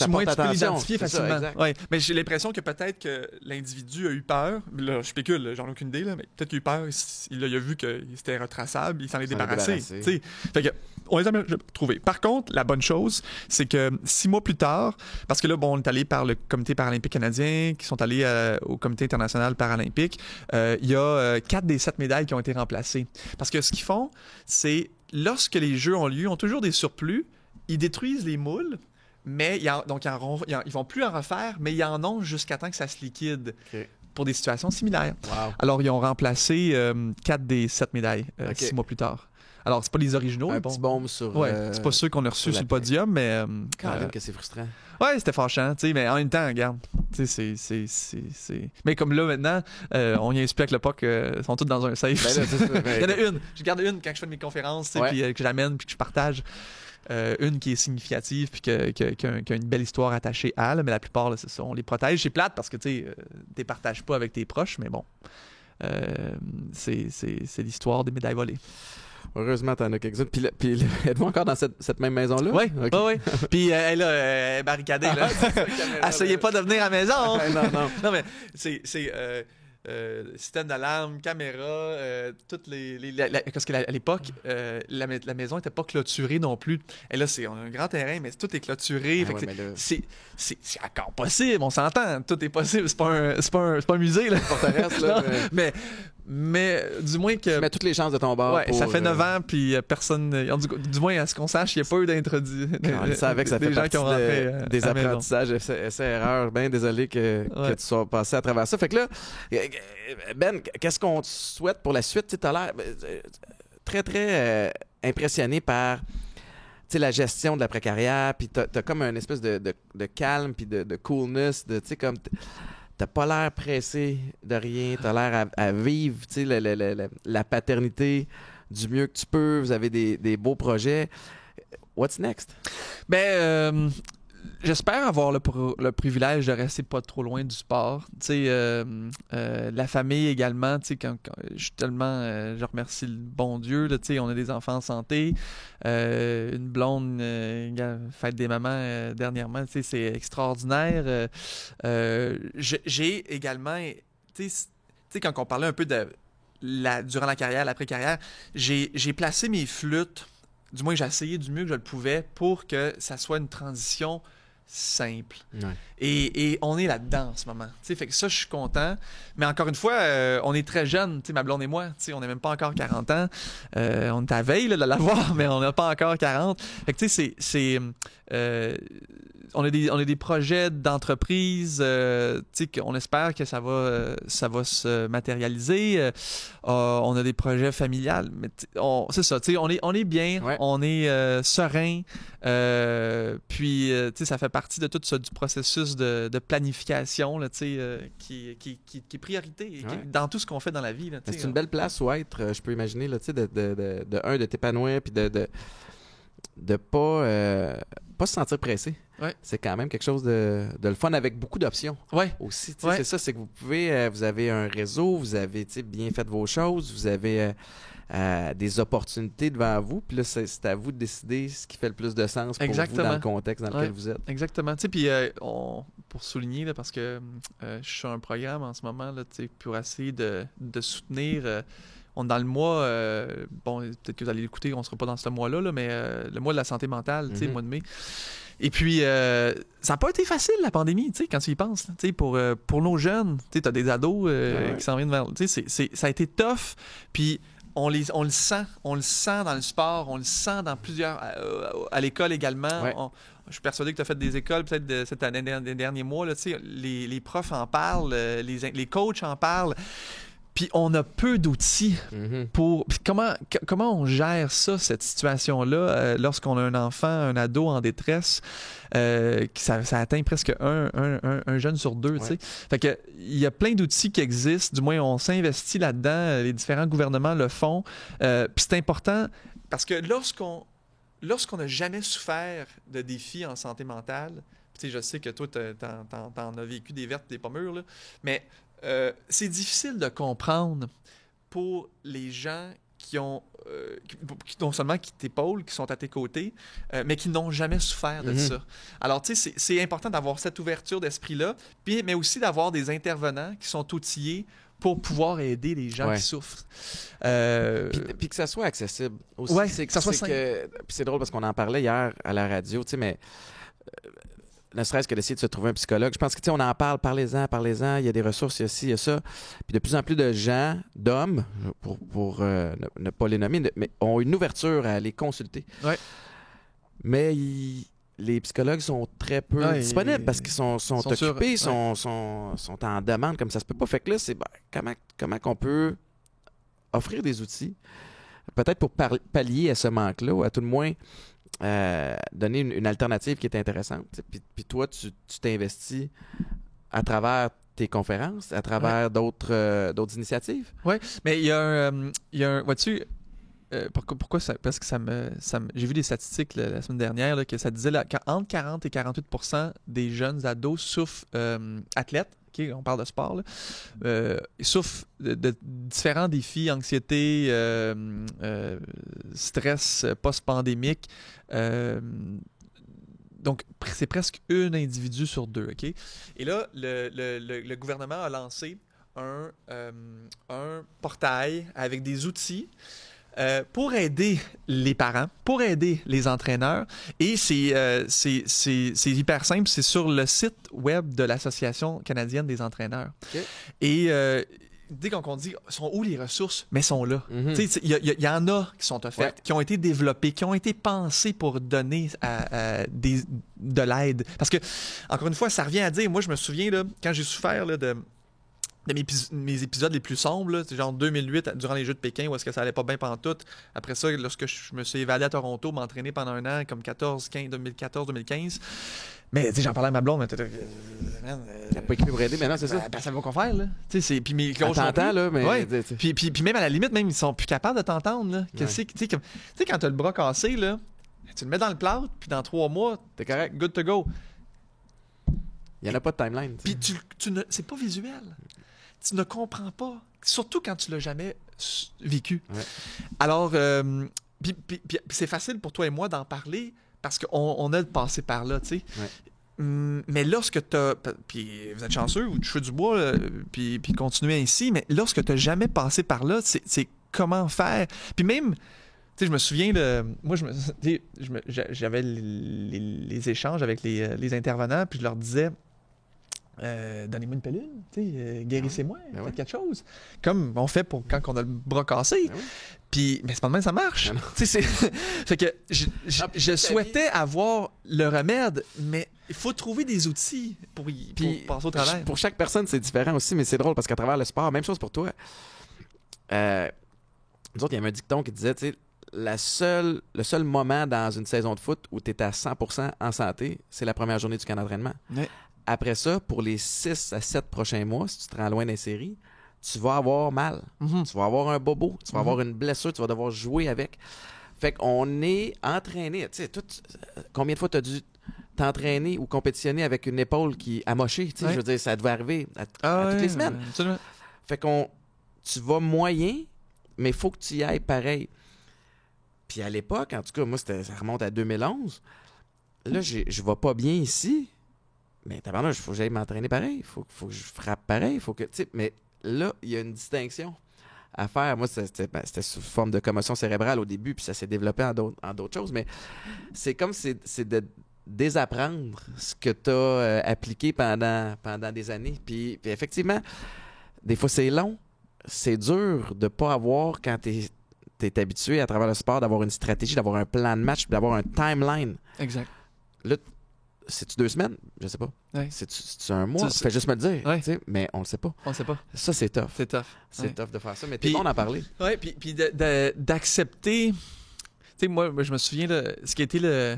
moins, porte tu peux attention. l'identifier C'est ça, facilement. exact. Ouais. Mais j'ai l'impression que peut-être que l'individu a eu peur. Là, je spécule, j'en ai aucune idée, là, mais peut-être qu'il a eu peur. Il a vu que c'était retraçable, il s'en est débarrassé. Fait que, on les a trouvés. Par contre, la bonne chose, c'est que 6 mois plus tard, parce que là, bon, on est allé par le Comité paralympique canadien, qui sont allés au Comité international paralympique, il y a 4 des 7 médailles qui ont été remplacées. Parce que ce qu'ils font, c'est, lorsque les Jeux ont lieu, ils ont toujours des surplus, ils détruisent les moules, mais ils vont plus en refaire, mais ils en ont jusqu'à temps que ça se liquide. Okay. Pour des situations similaires. Wow. Alors, ils ont remplacé 4 des 7 médailles 6 mois plus tard. Alors, c'est pas les originaux. Un petit bombe sur... Ouais, c'est pas ceux qu'on a reçus sur le podium, mais... Quand que c'est frustrant. Ouais, c'était fâchant, tu sais, mais en même temps, regarde, tu sais, c'est... Mais comme là, maintenant, on y inspire avec le POC, ils sont tous dans un safe. Ben là, c'est ça, Il y en a une, je garde une quand je fais mes conférences, tu sais, puis que j'amène, puis que je partage. Une qui est significative, puis qui a une belle histoire attachée à, là, mais la plupart, là, c'est ça, on les protège. C'est plate parce que, tu sais, t'es partages pas avec tes proches, mais bon, c'est l'histoire des médailles volées. Heureusement, t'en as quelques-unes. Puis êtes-vous encore dans cette même maison-là? Oui, okay. oui. Puis elle est barricadée, là. Essayez pas de venir à la maison. non. Non, mais c'est système d'alarme, caméra, toutes parce qu'à l'époque, la maison n'était pas clôturée non plus. Et là, on a un grand terrain, mais tout est clôturé. Ah, fait ouais, que c'est encore possible, on s'entend. Tout est possible. C'est pas un musée, là. Forteresse, là. Mais du moins que... Tu mets toutes les chances de ton bord. Ouais, ça fait 9 ans, puis personne... Du moins, à ce qu'on sache, il n'y a pas eu d'introduction. On savait que ça fait partie des apprentissages, essais-erreurs. Bien désolé que tu sois passé à travers ça. Fait que là, Ben, qu'est-ce qu'on te souhaite pour la suite? Tu as l'air très, très impressionné par la gestion de l'après-carrière, puis tu as comme une espèce de calme, puis de coolness, comme... T'as pas l'air pressé de rien, t'as l'air à vivre la paternité du mieux que tu peux, vous avez des beaux projets. What's next? Ben, j'espère avoir le privilège de rester pas trop loin du sport. La famille également, quand je suis tellement... je remercie le bon Dieu, là, on a des enfants en santé, une blonde, fête des mamans dernièrement, c'est extraordinaire. J'ai également... quand on parlait un peu de durant la carrière, l'après-carrière, j'ai placé mes flûtes, du moins j'ai essayé du mieux que je le pouvais pour que ça soit une transition simple. Ouais. Et on est là-dedans en ce moment. Fait que ça, je suis content. Mais encore une fois, on est très jeunes, ma blonde et moi. On n'est même pas encore 40 ans. On est à veille là, de l'avoir, mais on n'a pas encore 40. Fait que on a des projets d'entreprise, on espère que ça va se matérialiser. On a des projets familiales, mais c'est ça, on est bien, ouais. On est serein, puis ça fait partie de tout ça, du processus de planification là, qui est priorité dans tout ce qu'on fait dans la vie. Là, c'est une belle place où être, je peux imaginer, là, de t'épanouir, puis de pas se sentir pressé. Ouais. C'est quand même quelque chose de le fun avec beaucoup d'options aussi. C'est ça, c'est que vous avez un réseau, vous avez bien fait vos choses, vous avez des opportunités devant vous, puis là, c'est à vous de décider ce qui fait le plus de sens pour vous dans le contexte dans lequel vous êtes. Exactement. Puis pour souligner, là, parce que je suis sur un programme en ce moment là, pour essayer de soutenir... on est dans le mois, peut-être que vous allez l'écouter, on ne sera pas dans ce mois-là, là, mais le mois de la santé mentale, le mois de mai. Et puis, ça n'a pas été facile, la pandémie, quand tu y penses. Pour nos jeunes, tu as des ados qui s'en viennent vers... Ça a été tough, puis on le sent dans le sport, on le sent dans plusieurs... à l'école également. Ouais. Je suis persuadé que tu as fait des écoles peut-être cette année, des derniers mois. Là, les profs en parlent, les coachs en parlent. Puis on a peu d'outils pour... Puis comment on gère ça, cette situation-là, lorsqu'on a un enfant, un ado en détresse, ça atteint presque un jeune sur deux, tu sais. Fait que il y a plein d'outils qui existent, du moins on s'investit là-dedans, les différents gouvernements le font. Puis c'est important parce que lorsqu'on n'a jamais souffert de défis en santé mentale, tu sais, je sais que toi, t'en as vécu des vertes, des pas mûres, là, mais... c'est difficile de comprendre pour les gens qui ont non seulement qui t'épaulent, qui sont à tes côtés, mais qui n'ont jamais souffert de ça. Alors, tu sais, c'est important d'avoir cette ouverture d'esprit-là, mais aussi d'avoir des intervenants qui sont outillés pour pouvoir aider les gens qui souffrent. Puis que ça soit accessible aussi. Que ça soit simple. Puis c'est drôle parce qu'on en parlait hier à la radio, tu sais, mais... ne serait-ce que d'essayer de se trouver un psychologue. Je pense que, on en parle, parlez-en, il y a des ressources, il y a ci, il y a ça. Puis de plus en plus de gens, d'hommes, pour ne pas les nommer, mais ont une ouverture à les consulter. Ouais. Mais les psychologues sont très peu disponibles parce qu'ils sont occupés, sont en demande comme ça se peut pas. Fait que là, c'est comment qu'on peut offrir des outils peut-être pour pallier à ce manque-là, ou à tout le moins donner une alternative qui est intéressante. Puis toi, tu t'investis à travers tes conférences, à travers d'autres initiatives. Oui, mais il y a un vois-tu, pourquoi ça? Parce que j'ai vu des statistiques la semaine dernière là, que ça disait entre 40 et 48% des jeunes ados souffrent, athlètes, okay, on parle de sport, là, ils souffrent de différents défis, anxiété, stress post-pandémique. Donc, c'est presque un individu sur 2, OK? Et là, le gouvernement a lancé un portail avec des outils pour aider les parents, pour aider les entraîneurs. Et c'est hyper simple. C'est sur le site web de l'Association canadienne des entraîneurs. Okay. Et dès qu'on dit sont où les ressources, mais sont là. Il y en a qui sont offertes, qui ont été développées, qui ont été pensées pour donner de l'aide. Parce que, encore une fois, ça revient à dire, moi je me souviens, là, quand j'ai souffert là, de mes épisodes les plus sombres, là, c'est genre 2008, durant les Jeux de Pékin, où est-ce que ça allait pas bien pantoute. Après ça, lorsque je me suis évadé à Toronto, m'entraîner pendant un an, comme 2014-2015. Mais j'en parlais à ma blonde, mais il n'a pas équipé pour aider, mais non, c'est ça. Ça va qu'on faire, là. Puis mes coachs t'entends, là, mais... Ouais. Puis même à la limite, même, ils sont plus capables de t'entendre, là. Tu sais, quand t'as le bras cassé, là, tu le mets dans le plâtre, puis dans 3 mois, t'es correct, good to go. Il n'y en a pas de timeline. Puis c'est pas visuel. Tu ne comprends pas. Surtout quand tu l'as jamais vécu. Ouais. Alors, puis c'est facile pour toi et moi d'en parler parce qu'on a passé par là, tu sais. Ouais. Mais lorsque tu as... Puis vous êtes chanceux, vous touchez du bois, puis continuez ainsi, mais lorsque tu n'as jamais passé par là, c'est comment faire. Puis même... Tu sais, je me souviens, moi, j'avais les échanges avec les intervenants, puis je leur disais... donnez-moi une pilule, guérissez-moi, faites quelque chose. Comme on fait pour quand on a le bras cassé. Puis, mais c'est pas de même, ça marche. Fait que je souhaitais avoir le remède, mais il faut trouver des outils pour passer au travers. Pour chaque personne, c'est différent aussi, mais c'est drôle parce qu'à travers le sport, même chose pour toi. Nous autres, il y avait un dicton qui disait, tu sais, le seul moment dans une saison de foot où tu es à 100% en santé, c'est la première journée du camp d'entraînement. Ouais. Après ça, pour les 6 à 7 prochains mois, si tu te rends loin des séries, tu vas avoir mal. Tu vas avoir un bobo, tu vas avoir une blessure, tu vas devoir jouer avec. Fait qu'on est entraîné. Tu sais, combien de fois tu as dû t'entraîner ou compétitionner avec une épaule qui a moché? Je veux dire, ça devait arriver à toutes les semaines. Absolument. Fait tu vas moyen, mais il faut que tu y ailles pareil. Puis à l'époque, en tout cas, moi, ça remonte à 2011. Là, je vais pas bien ici. Mais tabarnak, il faut que j'aille m'entraîner pareil. Il faut que je frappe pareil. Mais là, il y a une distinction à faire. Moi, c'était sous forme de commotion cérébrale au début, puis ça s'est développé en d'autres choses. Mais c'est comme c'est de désapprendre ce que tu as appliqué pendant des années. Puis effectivement, des fois, c'est long. C'est dur de ne pas avoir, quand tu es habitué à travers le sport, d'avoir une stratégie, d'avoir un plan de match, puis d'avoir un timeline. Exact. Là, c'est-tu 2 semaines? Je sais pas. Ouais. C'est-tu un mois? Fais juste me le dire. Ouais. Mais on le sait pas. On le sait pas. Ça, c'est tough. C'est tough. C'est tough de faire ça. Mais t'es bon d'en parler. Oui, puis d'accepter... Tu sais, moi, je me souviens de ce qui a été le...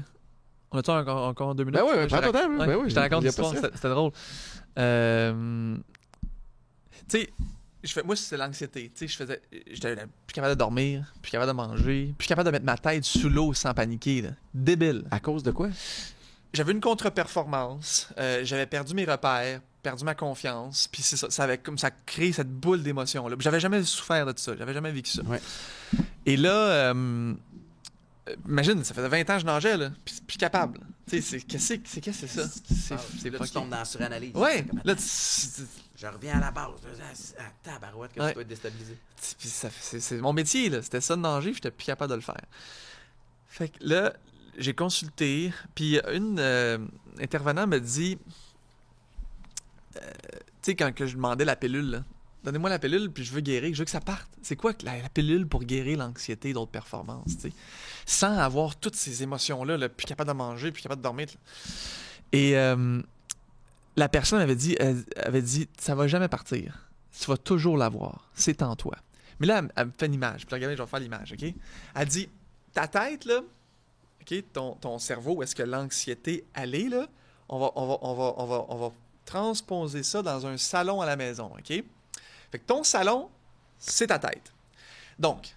On a-tu encore 2 minutes? Ben oui, prends ton temps. Ben oui, je te raconte l'histoire. C'était drôle. Tu sais, moi, c'est l'anxiété. Tu sais, j'étais plus capable de dormir, plus capable de manger, plus capable de mettre ma tête sous l'eau sans paniquer. Là. Débile. À cause de quoi? J'avais une contre-performance, j'avais perdu mes repères, perdu ma confiance, puis ça avait comme ça créé cette boule d'émotions là. J'avais jamais souffert de ça, j'avais jamais vécu ça. Ouais. Et là, imagine, ça faisait 20 ans que je nageais là, puis plus capable. Tu sais, qu'est-ce que c'est ça? C'est là tu tombes dans la suranalyse. Ouais. Là, je reviens à la base. Tabarouette que tu dois être déstabilisé. Puis c'est mon métier là, c'était ça de nager, puis j'étais plus capable de le faire. Fait que là, j'ai consulté, puis une intervenant me dit, tu sais, quand que je demandais la pilule, là, donnez-moi la pilule, puis je veux guérir, je veux que ça parte. C'est quoi la pilule pour guérir l'anxiété d'autres performances, tu sais? Sans avoir toutes ces émotions-là, là, plus capable de manger, plus capable de dormir. Et la personne avait dit, ça va jamais partir. Tu vas toujours l'avoir. C'est en toi. Mais là, elle me fait une image. Puis regardez, je vais faire l'image, OK? Elle dit, ta tête, là, OK, ton cerveau, où est-ce que l'anxiété, elle est, là, on va transposer ça dans un salon à la maison, OK? Fait que ton salon, c'est ta tête. Donc,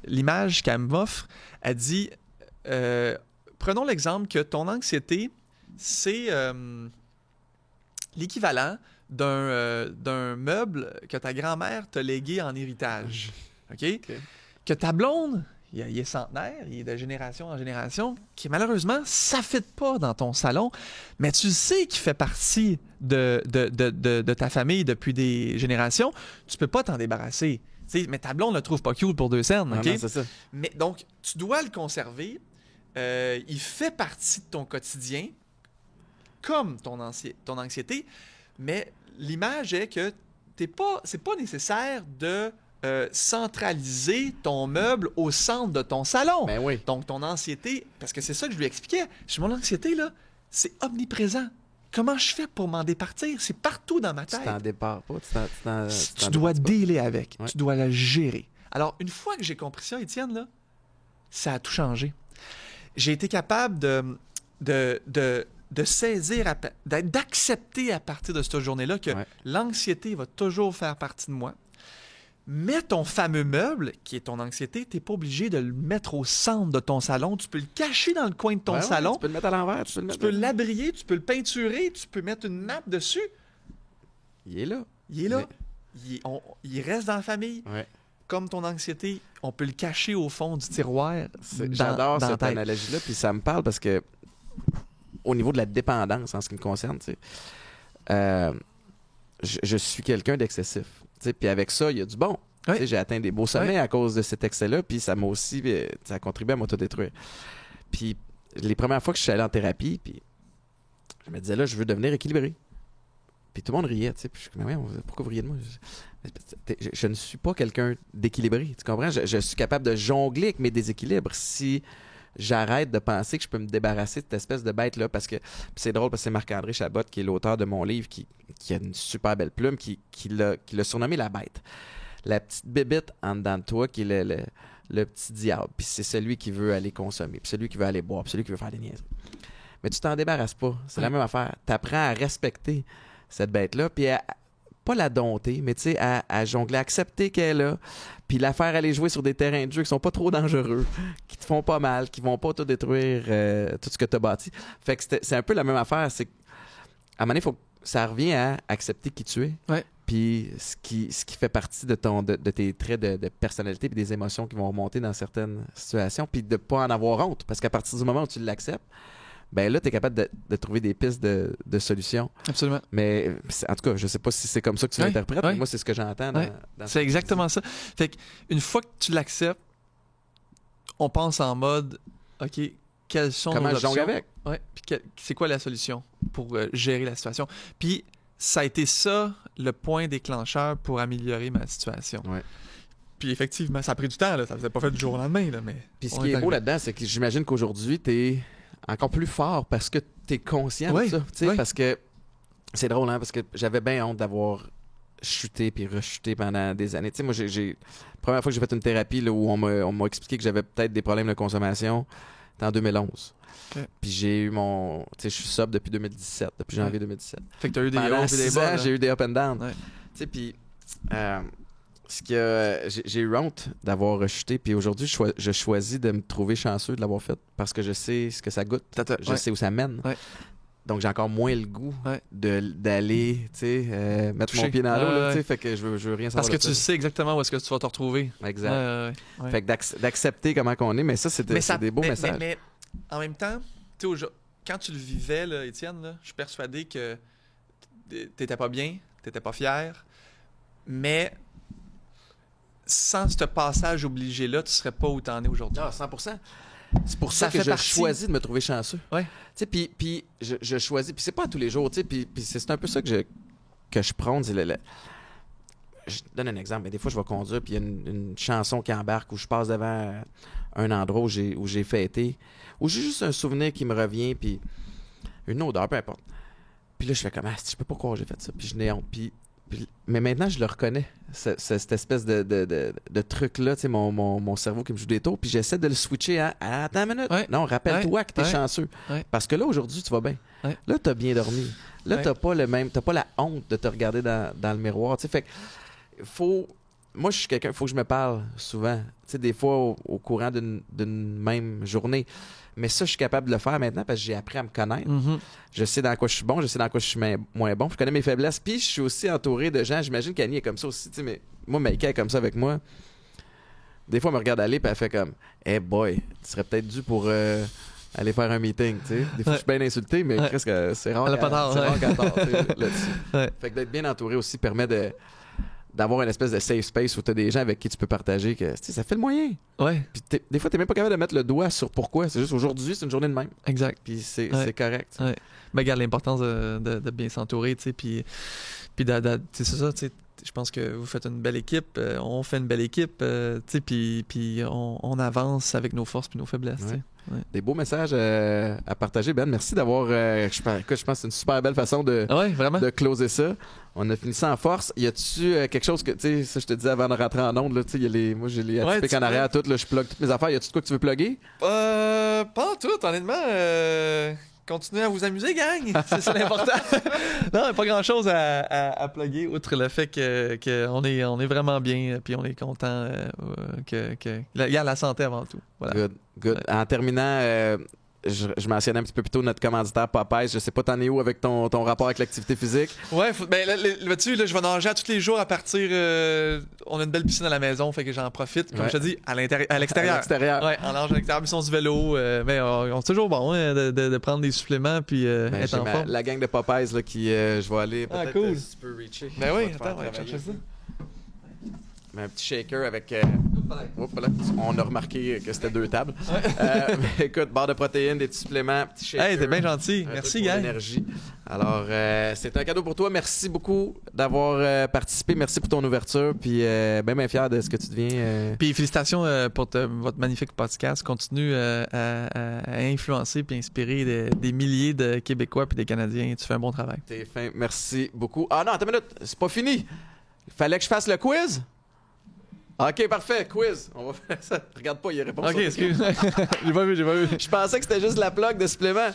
l'image qu'elle m'offre, elle dit, prenons l'exemple que ton anxiété, c'est l'équivalent d'un meuble que ta grand-mère t'a légué en héritage. OK? Que ta blonde, il est centenaire, il est de génération en génération, qui malheureusement, ça ne fit pas dans ton salon, mais tu sais qu'il fait partie de ta famille depuis des générations, tu ne peux pas t'en débarrasser. T'sais, mais ta blonde ne le trouve pas cute pour 2 cents. OK? Non, c'est ça. Mais donc, tu dois le conserver. Il fait partie de ton quotidien, comme ton anxiété, mais l'image est que c'est pas nécessaire de centraliser ton meuble au centre de ton salon. Ben oui. Donc, ton anxiété, parce que c'est ça que je lui expliquais, mon anxiété, là, c'est omniprésent. Comment je fais pour m'en départir? C'est partout dans ma tête. Tu t'en départs pas. Tu dois dealer avec. Ouais. Tu dois la gérer. Alors, une fois que j'ai compris ça, Étienne, là, ça a tout changé. J'ai été capable de saisir, d'accepter à partir de cette journée-là que l'anxiété va toujours faire partie de moi. Mais ton fameux meuble, qui est ton anxiété, tu n'es pas obligé de le mettre au centre de ton salon. Tu peux le cacher dans le coin de ton salon. Tu peux le mettre à l'envers. Tu peux l'abrier, tu peux le peinturer, tu peux mettre une nappe dessus. Il est là. Il est là. Il reste dans la famille. Ouais. Comme ton anxiété, on peut le cacher au fond du tiroir. J'adore cette analogie-là, puis ça me parle parce que au niveau de la dépendance, en ce qui me concerne, tu sais, je suis quelqu'un d'excessif. Puis avec ça, il y a du bon. Oui. J'ai atteint des beaux sommets à cause de cet excès-là, puis ça m'a aussi ça a contribué à m'autodétruire. Puis les premières fois que je suis allé en thérapie, puis je me disais là, je veux devenir équilibré. Puis tout le monde riait, tu sais. Puis je suis comme, pourquoi vous riez de moi? Je ne suis pas quelqu'un d'équilibré, tu comprends? Je suis capable de jongler avec mes déséquilibres si j'arrête de penser que je peux me débarrasser de cette espèce de bête-là. Parce que c'est drôle, parce que c'est Marc-André Chabot, qui est l'auteur de mon livre, qui a une super belle plume, qui l'a surnommé la bête. La petite bébite en dedans de toi, qui est le petit diable. Puis c'est celui qui veut aller consommer, puis celui qui veut aller boire, puis celui qui veut faire des niaiseries. Mais tu t'en débarrasses pas. C'est la même affaire. Tu apprends à respecter cette bête-là, puis pas la dompter, mais tu sais, à jongler, à accepter qu'elle est là, puis la faire aller jouer sur des terrains de jeu qui sont pas trop dangereux, qui te font pas mal, qui vont pas te détruire tout ce que tu as bâti. Fait que c'est un peu la même affaire. C'est qu'à un moment donné, ça revient à accepter qui tu es, puis ce qui fait partie de tes traits de personnalité puis des émotions qui vont remonter dans certaines situations, puis de pas en avoir honte, parce qu'à partir du moment où tu l'acceptes, ben là, tu es capable de trouver des pistes de solutions. Absolument. Mais en tout cas, je sais pas si c'est comme ça que tu l'interprètes, mais moi, c'est ce que j'entends. C'est exactement ça. Fait qu'une fois que tu l'acceptes, on pense en mode, OK, quelles sont comment nos options? je jongle avec? Ouais. Puis c'est quoi la solution pour gérer la situation? Puis ça a été ça, le point déclencheur pour améliorer ma situation. Ouais. Puis effectivement, ça a pris du temps, là. Ça ne s'est pas fait du jour au lendemain. Là, mais puis ce qui est beau là-dedans, c'est que j'imagine qu'aujourd'hui, tu es encore plus fort parce que tu es conscient de ça. Parce que c'est drôle, hein, parce que j'avais bien honte d'avoir chuté puis rechuté pendant des années. Tu sais, moi, la première fois que j'ai fait une thérapie là, où on m'a expliqué que j'avais peut-être des problèmes de consommation, c'était en 2011. Okay. Puis j'ai eu mon... Tu sais, je suis sobre depuis 2017, depuis janvier 2017. Fait que tu as eu des hauts et des bas. J'ai eu des up and down. Tu sais, puis... j'ai eu honte d'avoir rechuté, puis aujourd'hui, je choisis de me trouver chanceux de l'avoir fait parce que je sais ce que ça goûte, je sais où ça mène. Donc, j'ai encore moins le goût d'aller, tu sais, mettre mon pied dans l'eau, tu sais, fait que je veux rien savoir. Parce que tu sais exactement où est-ce que tu vas te retrouver. Exact. Fait que d'accepter comment qu'on est, mais ça, c'est des beaux messages. Mais en même temps, tu sais, quand tu le vivais, là, Étienne, là, je suis persuadé que t'étais pas bien, t'étais pas fier, mais sans ce passage obligé-là, tu serais pas où t'en es aujourd'hui. Ah, 100%. C'est pour ça que je choisis de me trouver chanceux. Ouais. Tu sais, puis je choisis, puis c'est pas tous les jours, tu sais, puis c'est un peu ça que je prône. Je donne un exemple, mais des fois, je vais conduire, puis il y a une chanson qui embarque où je passe devant un endroit où j'ai fêté, où j'ai juste un souvenir qui me revient, puis une odeur, peu importe. Puis là, je fais comme, je peux pas croire que j'ai fait ça, puis je n'ai honte. Puis Mais maintenant, je le reconnais, cette espèce de truc-là, tu sais, mon cerveau qui me joue des tours, puis j'essaie de le switcher à attends une minute. Ouais. Non, rappelle-toi que t'es Ouais. chanceux. Ouais. Parce que là, aujourd'hui, tu vas bien. Ouais. Là, t'as bien dormi. Là, Ouais. t'as pas la honte de te regarder dans le miroir. Tu sais, fait que moi, je suis quelqu'un, il faut que je me parle souvent. Tu sais, des fois, au courant d'une même journée. Mais ça, je suis capable de le faire maintenant parce que j'ai appris à me connaître. Mhm. Je sais dans quoi je suis bon, je sais dans quoi je suis moins bon. Je connais mes faiblesses. Puis, je suis aussi entouré de gens. J'imagine qu'Annie est comme ça aussi. Tu sais, mais moi, Maïka est comme ça avec moi. Des fois, elle me regarde aller puis elle fait comme « Hey boy, tu serais peut-être dû pour aller faire un meeting. » Tu sais, des fois, je suis bien insulté, mais presque c'est rare Elle a pas tort, c'est ouais. rare qu'elle a tort, tu sais, là-dessus. Ouais. Fait que d'être bien entouré aussi permet d'avoir une espèce de safe space où tu as des gens avec qui tu peux partager que tu sais, ça fait le moyen. Ouais, Puis des fois, tu n'es même pas capable de mettre le doigt sur pourquoi. C'est juste aujourd'hui, c'est une journée de même. exact. Puis c'est correct. Ouais. Ben, regarde l'importance de bien s'entourer, tu sais, puis tu sais, c'est ça, tu sais, je pense que vous faites une belle équipe, on fait une belle équipe, tu sais, puis on avance avec nos forces puis nos faiblesses, tu sais. Ouais. Des beaux messages à partager, Ben. Merci d'avoir... je pense que c'est une super belle façon Ouais, vraiment? de closer ça. On a fini ça en force. Y a-tu quelque chose que... Tu sais, ça, je te disais avant de rentrer en onde, là, tu sais, moi, j'ai les atypiques en arrière, toutes, là, je plug toutes mes affaires. Y a-tu de quoi que tu veux plugger? Pas en tout, honnêtement. Continuez à vous amuser, gang! C'est l'important. Non, pas grand-chose à plugger, outre le fait que on est vraiment bien, puis on est content il y a la santé avant tout. Voilà. Good. Ouais. En terminant, je mentionnais un petit peu plus tôt notre commanditaire Popeyes. Je sais pas, t'en es où avec ton rapport avec l'activité physique? Ouais, ben là-dessus, là, je vais nager à tous les jours à partir. On a une belle piscine à la maison, fait que j'en profite. Comme Ouais. je te dis, à l'extérieur. À l'extérieur. Ouais, on nage à l'extérieur, puis sur du vélo. Mais on c'est toujours bon hein, de prendre des suppléments puis Ben, être j'ai en forme. la gang de Popeyes là, qui je vais aller peut-être cool. si tu peux reacher. Ben Je oui, vais te faire attends, on va travailler. chercher ça. Mais un petit shaker avec. Oups, là, on a remarqué que c'était 2 tables. Mais écoute, barre de protéines, des petits suppléments, petit shaker. Hey, t'es bien gentil. un Merci, truc pour gang. l'énergie. Alors, c'est un cadeau pour toi. Merci beaucoup d'avoir participé. Merci pour ton ouverture. Puis, bien fier de ce que tu deviens. Puis félicitations pour votre magnifique podcast. Continue à influencer puis inspirer des milliers de Québécois puis des Canadiens. Tu fais un bon travail. T'es fin. Merci beaucoup. Ah non, attends une minute. C'est pas fini. Il fallait que je fasse le quiz. OK, parfait. Quiz. On va faire ça. Regarde pas, il y a réponse. Ok, excuse. J'ai pas vu. Je pensais que c'était juste la plug de supplément.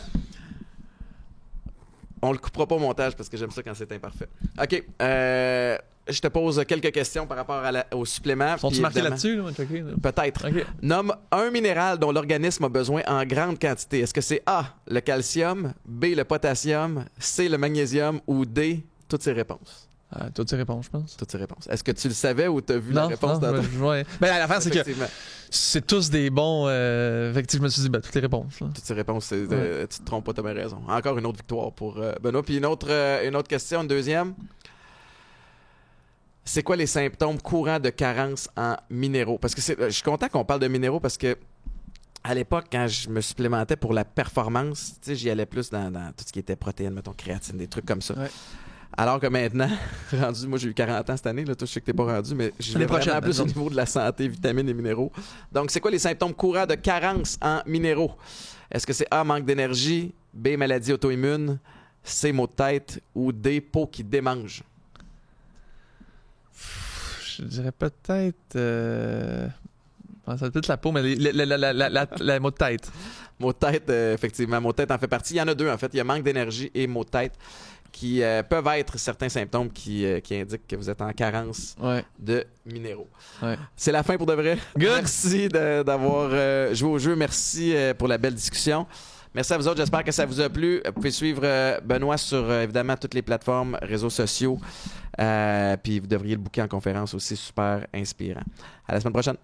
On le coupera pas au montage parce que j'aime ça quand c'est imparfait. OK. Je te pose quelques questions par rapport au supplément. Sont-tu puis marqués évidemment- là-dessus? Là? On va checker, là. Peut-être. Ok. Nomme un minéral dont l'organisme a besoin en grande quantité. Est-ce que c'est A, le calcium, B, le potassium, C, le magnésium ou D, toutes ces réponses? Toutes ces réponses, je pense. Toutes ces réponses. Est-ce que tu le savais ou tu as vu la réponse dans ton... ouais. Ben, l'affaire, c'est que Effectivement. c'est tous des bons. Fait que je me suis dit, ben, toutes les réponses. Là. Toutes ces réponses, tu te trompes pas, tu as bien raison. Encore une autre victoire pour Benoît. Puis une autre question, une deuxième. C'est quoi les symptômes courants de carence en minéraux? Parce que je suis content qu'on parle de minéraux parce que à l'époque, quand je me supplémentais pour la performance, tu sais, j'y allais plus dans tout ce qui était protéines, mettons créatine, des trucs comme ça. Ouais. Alors que maintenant, rendu, moi j'ai eu 40 ans cette année, là, toi je sais que t'es pas rendu, mais je vais L'année prochaine, vraiment plus au nous autres. niveau de la santé, vitamines et minéraux. Donc, c'est quoi les symptômes courants de carence en minéraux? Est-ce que c'est A, manque d'énergie, B, maladie auto-immune, C, maux de tête ou D, peau qui démange? Je dirais peut-être. Ça va peut-être la peau, mais la mot de tête. Maux de tête, effectivement, maux de tête en fait partie. Il y en a 2 en fait, il y a manque d'énergie et maux de tête qui peuvent être certains symptômes qui indiquent que vous êtes en carence Ouais. de minéraux. Ouais. C'est la fin pour de vrai. Good. Merci d'avoir joué au jeu. Merci pour la belle discussion. Merci à vous autres. J'espère que ça vous a plu. Vous pouvez suivre Benoît sur évidemment toutes les plateformes, réseaux sociaux. Puis vous devriez le booker en conférence aussi. Super inspirant. À la semaine prochaine.